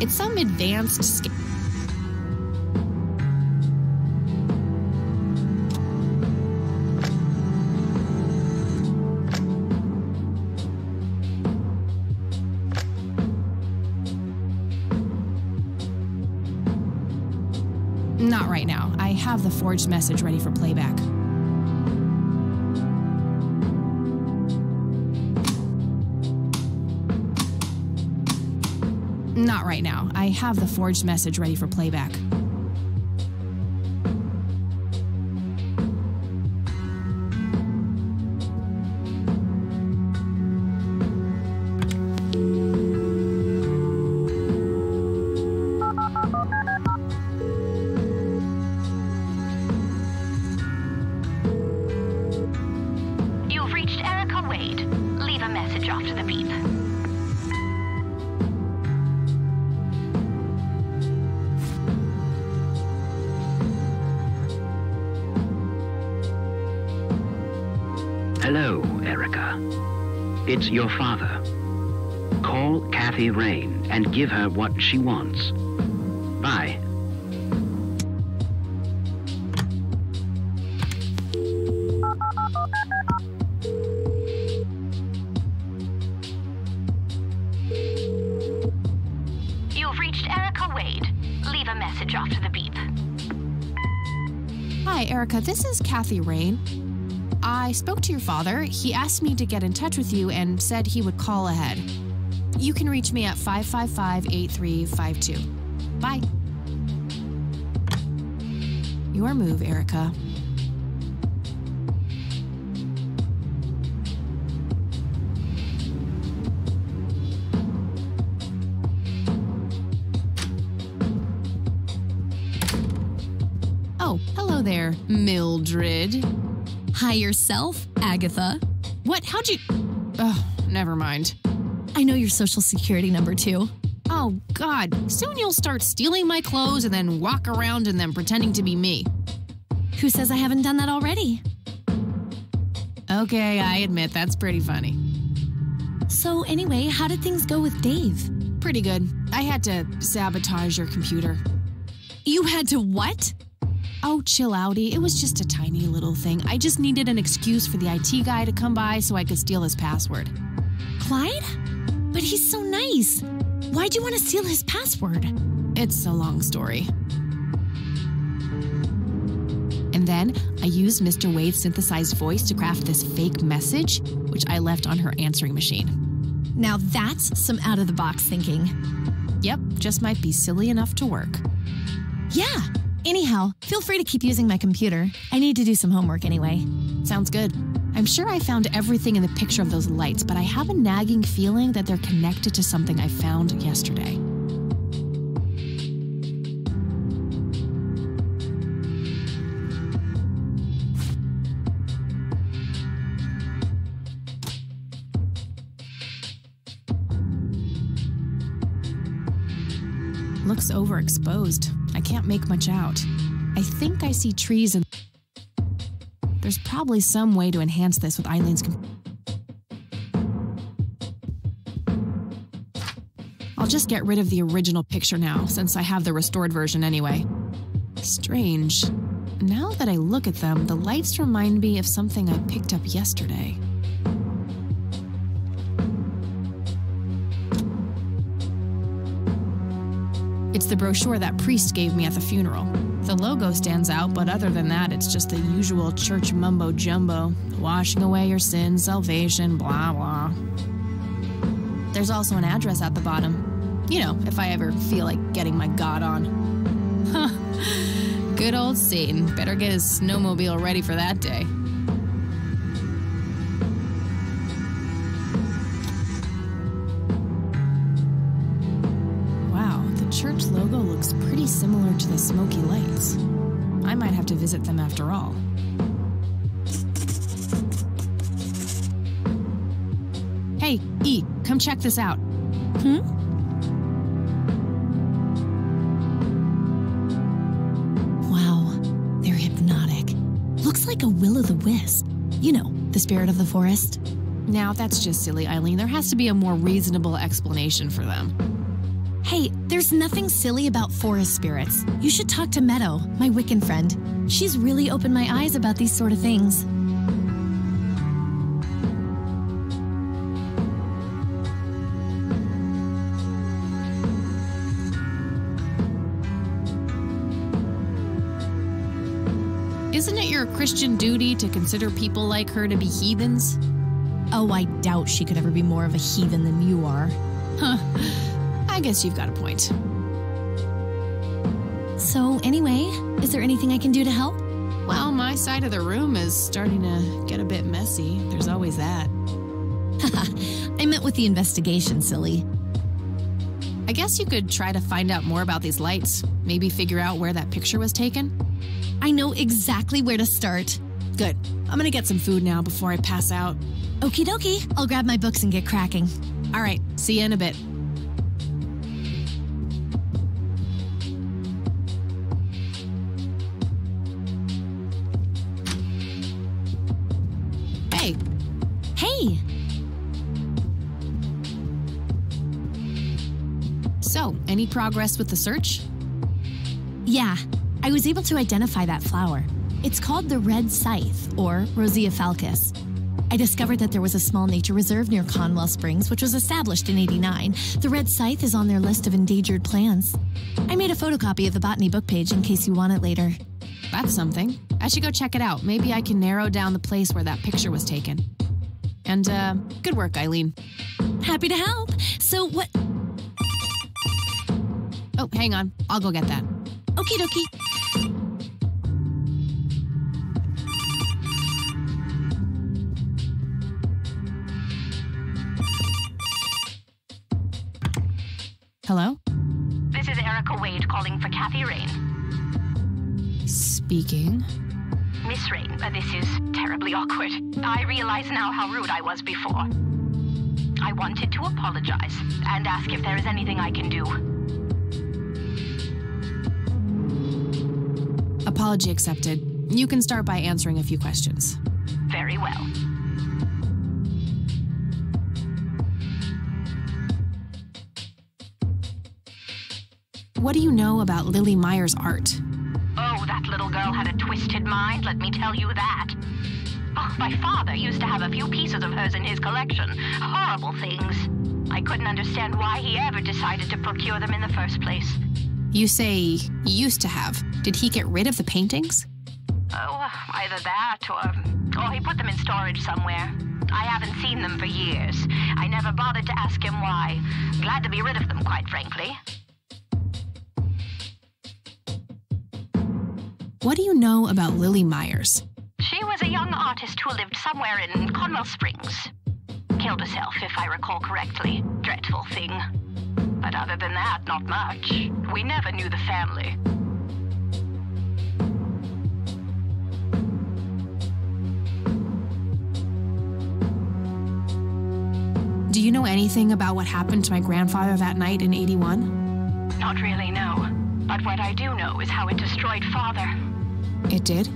Speaker 1: It's some advanced scale. Not right now. I have the forged message ready for playback. Not right now. I have the forged message ready for playback.
Speaker 16: You've reached Erica Wade.
Speaker 12: the beep.
Speaker 5: Hello, Erica. It's your father. Call Kathy Rain and give her what she wants. Bye.
Speaker 12: You've reached Erica Wade. Leave a message after the beep.
Speaker 1: Hi, Erica. This is Kathy Rain. I spoke to your father. He asked me to get in touch with you and said he would call ahead. You can reach me at 555-8352. Bye. Your move, Erica. Oh, hello there, Mildred.
Speaker 12: Hi yourself, Agatha.
Speaker 1: What? How'd you... Oh, never mind.
Speaker 12: I know your social security number, too.
Speaker 1: Oh, God. Soon you'll start stealing my clothes and then walk around in them pretending to be me.
Speaker 12: Who says I haven't done that already?
Speaker 1: Okay, I admit that's pretty funny.
Speaker 12: So anyway, how did things go with Dave?
Speaker 1: Pretty good. I had to sabotage your computer.
Speaker 12: You had to what?
Speaker 1: Oh, chill outy. It was just a tiny little thing. I just needed an excuse for the IT guy to come by so I could steal his password.
Speaker 12: Clyde? But he's so nice. Why'd you want to steal his password?
Speaker 1: It's a long story. And then I used Mr. Wade's synthesized voice to craft this fake message, which I left on her answering machine.
Speaker 12: Now that's some out-of-the-box thinking.
Speaker 1: Yep, just might be silly enough to work.
Speaker 12: Yeah. Anyhow, feel free to keep using my computer. I need to do some homework anyway.
Speaker 1: Sounds good. I'm sure I found everything in the picture of those lights, but I have a nagging feeling that they're connected to something I found yesterday. Looks overexposed. I can't make much out. I think I see trees and... There's probably some way to enhance this with Eileen's... I'll just get rid of the original picture now, since I have the restored version anyway. Strange. Now that I look at them, the lights remind me of something I picked up yesterday. It's the brochure that priest gave me at the funeral. The logo stands out, but other than that, it's just the usual church mumbo-jumbo. Washing away your sins, salvation, blah, blah. There's also an address at the bottom. You know, if I ever feel like getting my God on. Huh. Good old Satan. Better get his snowmobile ready for that day. Church logo looks pretty similar to the smoky lights. I might have to visit them after all. Hey, E, come check this out.
Speaker 12: Wow, they're hypnotic. Looks like a will-o'-the-wisp. You know, the spirit of the forest.
Speaker 1: Now, that's just silly, Eileen. There has to be a more reasonable explanation for them.
Speaker 12: Hey, there's nothing silly about forest spirits. You should talk to Meadow, my Wiccan friend. She's really opened my eyes about these sort of things.
Speaker 1: Isn't it your Christian duty to consider people like her to be heathens?
Speaker 12: Oh, I doubt she could ever be more of a heathen than you are.
Speaker 1: Huh. I guess you've got a point.
Speaker 12: So, anyway, is there anything I can do to help?
Speaker 1: Well, my side of the room is starting to get a bit messy. There's always that.
Speaker 12: I meant with the investigation, silly.
Speaker 1: I guess you could try to find out more about these lights. Maybe figure out where that picture was taken.
Speaker 12: I know exactly where to start.
Speaker 1: Good. I'm gonna get some food now before I pass out.
Speaker 12: Okie dokie. I'll grab my books and get cracking.
Speaker 1: All right. See you in a bit. Hey.
Speaker 12: Hey.
Speaker 1: So, any progress with the search?
Speaker 12: Yeah, I was able to identify that flower. It's called the red scythe, or Rosea falcus. I discovered that there was a small nature reserve near Conwell Springs, which was established in '89. The red scythe is on their list of endangered plants. I made a photocopy of the botany book page in case you want it later.
Speaker 1: That's something. I should go check it out. Maybe I can narrow down the place where that picture was taken. And, good work, Eileen.
Speaker 12: Happy to help. So what...
Speaker 1: Oh, hang on. I'll go get that.
Speaker 12: Okie dokie.
Speaker 1: Hello?
Speaker 6: This is Erica Wade calling for Kathy Rain.
Speaker 1: Speaking.
Speaker 6: Miss Rain, this is terribly awkward. I realize now how rude I was before. I wanted to apologize and ask if there is anything I can do.
Speaker 1: Apology accepted. You can start by answering a few questions.
Speaker 6: Very well.
Speaker 1: What do you know about Lily Myers' art?
Speaker 6: Oh, that little girl had a twisted mind, let me tell you that. Oh, my father used to have a few pieces of hers in his collection. Horrible things. I couldn't understand why he ever decided to procure them in the first place.
Speaker 1: You say used to have. Did he get rid of the paintings?
Speaker 6: Oh, either that or he put them in storage somewhere. I haven't seen them for years. I never bothered to ask him why. Glad to be rid of them, quite frankly.
Speaker 1: What do you know about Lily Myers?
Speaker 6: She was a young artist who lived somewhere in Conwell Springs. Killed herself, if I recall correctly. Dreadful thing. But other than that, not much. We never knew the family.
Speaker 1: Do you know anything about what happened to my grandfather that night in '81?
Speaker 6: Not really, no. But what I do know is how it destroyed Father.
Speaker 1: It did?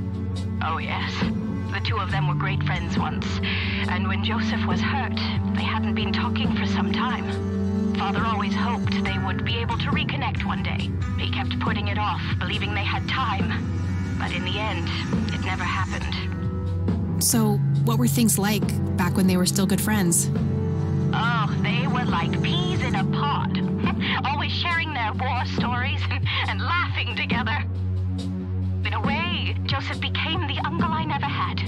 Speaker 6: Oh, yes. The two of them were great friends once. And when Joseph was hurt, they hadn't been talking for some time. Father always hoped they would be able to reconnect one day. He kept putting it off, believing they had time. But in the end, it never happened.
Speaker 1: So, what were things like back when they were still good friends?
Speaker 6: Oh, they were like peas in a pod. Always sharing their war stories and laughing together. In a way, Joseph became the uncle I never had.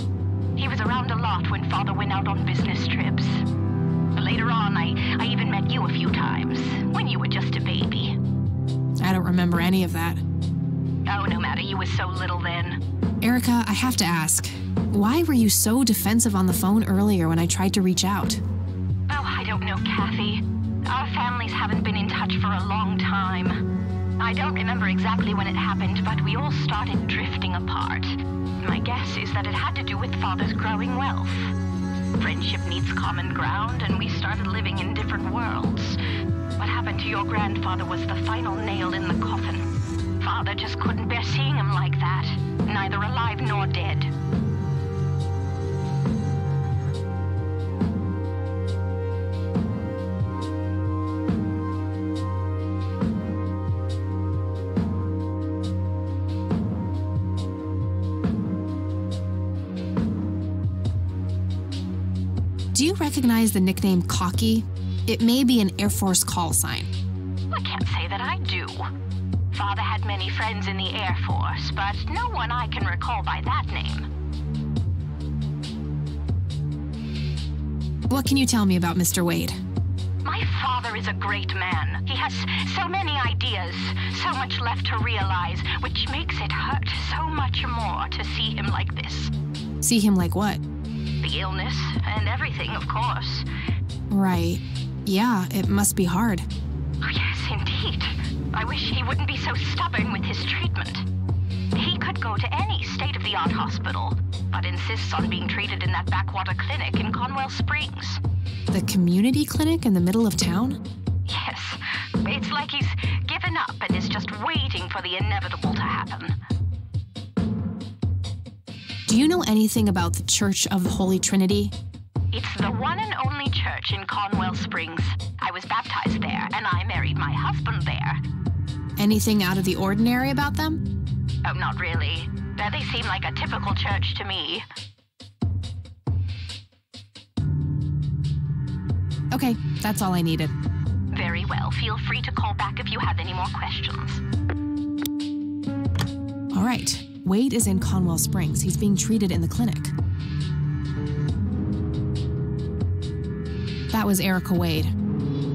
Speaker 6: He was around a lot when Father went out on business trips. Later on, I even met you a few times, when you were just a baby.
Speaker 1: I don't remember any of that.
Speaker 6: Oh, no matter, you were so little then.
Speaker 1: Erica, I have to ask, why were you so defensive on the phone earlier when I tried to reach out?
Speaker 6: Oh, I don't know, Kathy. Our families haven't been in touch for a long time. I don't remember exactly when it happened, but we all started drifting apart. My guess is that it had to do with Father's growing wealth. Friendship needs common ground, and we started living in different worlds. What happened to your grandfather was the final nail in the coffin. Father just couldn't bear seeing him like that, neither alive nor dead.
Speaker 1: Do you recognize the nickname Cocky? It may be an Air Force call sign.
Speaker 6: I can't say that I do. Father had many friends in the Air Force, but no one I can recall by that name.
Speaker 1: What can you tell me about Mr. Wade?
Speaker 6: My father is a great man. He has so many ideas, so much left to realize, which makes it hurt so much more to see him like this.
Speaker 1: See him like what?
Speaker 6: The illness and everything, of course.
Speaker 1: Right. Yeah, it must be hard.
Speaker 6: Oh, yes, indeed. I wish he wouldn't be so stubborn with his treatment. He could go to any state-of-the-art hospital, but insists on being treated in that backwater clinic in Conwell Springs.
Speaker 1: The community clinic in the middle of town?
Speaker 6: Yes. It's like he's given up and is just waiting for the inevitable to happen.
Speaker 1: Do you know anything about the Church of the Holy Trinity?
Speaker 6: It's the one and only church in Conwell Springs. I was baptized there, and I married my husband there.
Speaker 1: Anything out of the ordinary about them?
Speaker 6: Oh, not really. They seem like a typical church to me.
Speaker 1: Okay, that's all I needed.
Speaker 6: Very well. Feel free to call back if you have any more questions.
Speaker 1: All right. Wade is in Conwell Springs. He's being treated in the clinic. That was Erica Wade.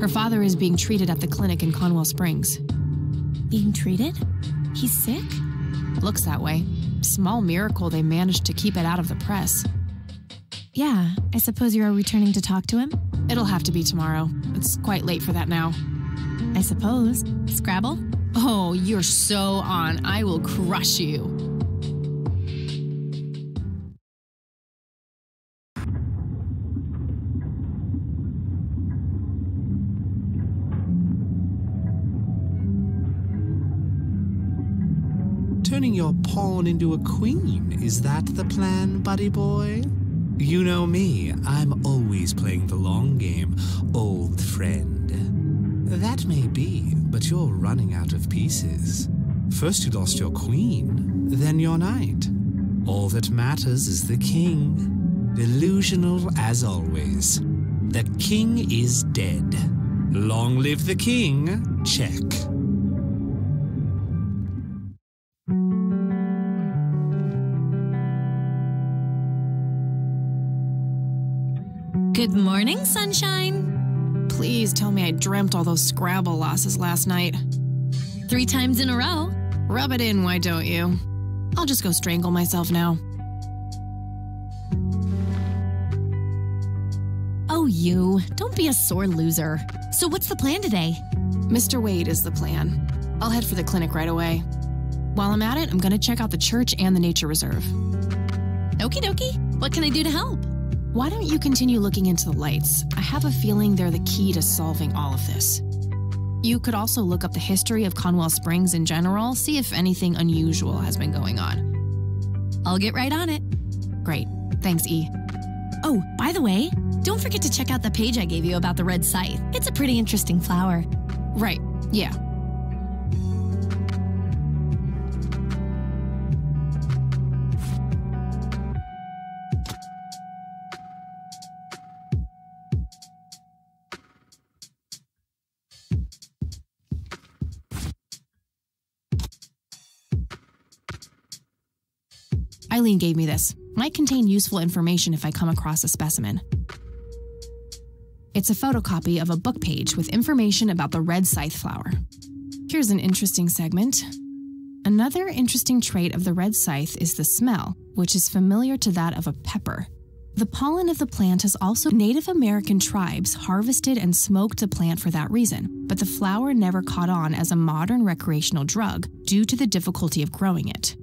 Speaker 1: Her father is being treated at the clinic in Conwell Springs.
Speaker 12: Being treated? He's sick?
Speaker 1: Looks that way. Small miracle they managed to keep it out of the press.
Speaker 12: Yeah, I suppose you're returning to talk to him?
Speaker 1: It'll have to be tomorrow. It's quite late for that now.
Speaker 12: I suppose. Scrabble?
Speaker 1: Oh, you're so on. I will crush you.
Speaker 16: Turning your pawn into a queen, is that the plan, buddy boy? You know me, I'm always playing the long game, old friend. That may be, but you're running out of pieces. First you lost your queen, then your knight. All that matters is the king. Delusional as always. The king is dead. Long live the king, check.
Speaker 12: Good morning, sunshine.
Speaker 1: Please tell me I dreamt all those Scrabble losses last night.
Speaker 12: 3 times in a row.
Speaker 1: Rub it in, why don't you? I'll just go strangle myself now.
Speaker 12: Oh, you. Don't be a sore loser. So what's the plan today?
Speaker 1: Mr. Wade is the plan. I'll head for the clinic right away. While I'm at it, I'm going to check out the church and the nature reserve.
Speaker 12: Okie dokie. What can I do to help?
Speaker 1: Why don't you continue looking into the lights? I have a feeling they're the key to solving all of this. You could also look up the history of Conwell Springs in general, see if anything unusual has been going on.
Speaker 12: I'll get right on it.
Speaker 1: Great. Thanks, E.
Speaker 12: Oh, by the way, don't forget to check out the page I gave you about the red scythe. It's a pretty interesting flower.
Speaker 1: Right. Yeah. Eileen gave me this. Might contain useful information if I come across a specimen. It's a photocopy of a book page with information about the red scythe flower. Here's an interesting segment. Another interesting trait of the red scythe is the smell, which is familiar to that of a pepper. The pollen of the plant has also Native American tribes harvested and smoked the plant for that reason, but the flower never caught on as a modern recreational drug due to the difficulty of growing it.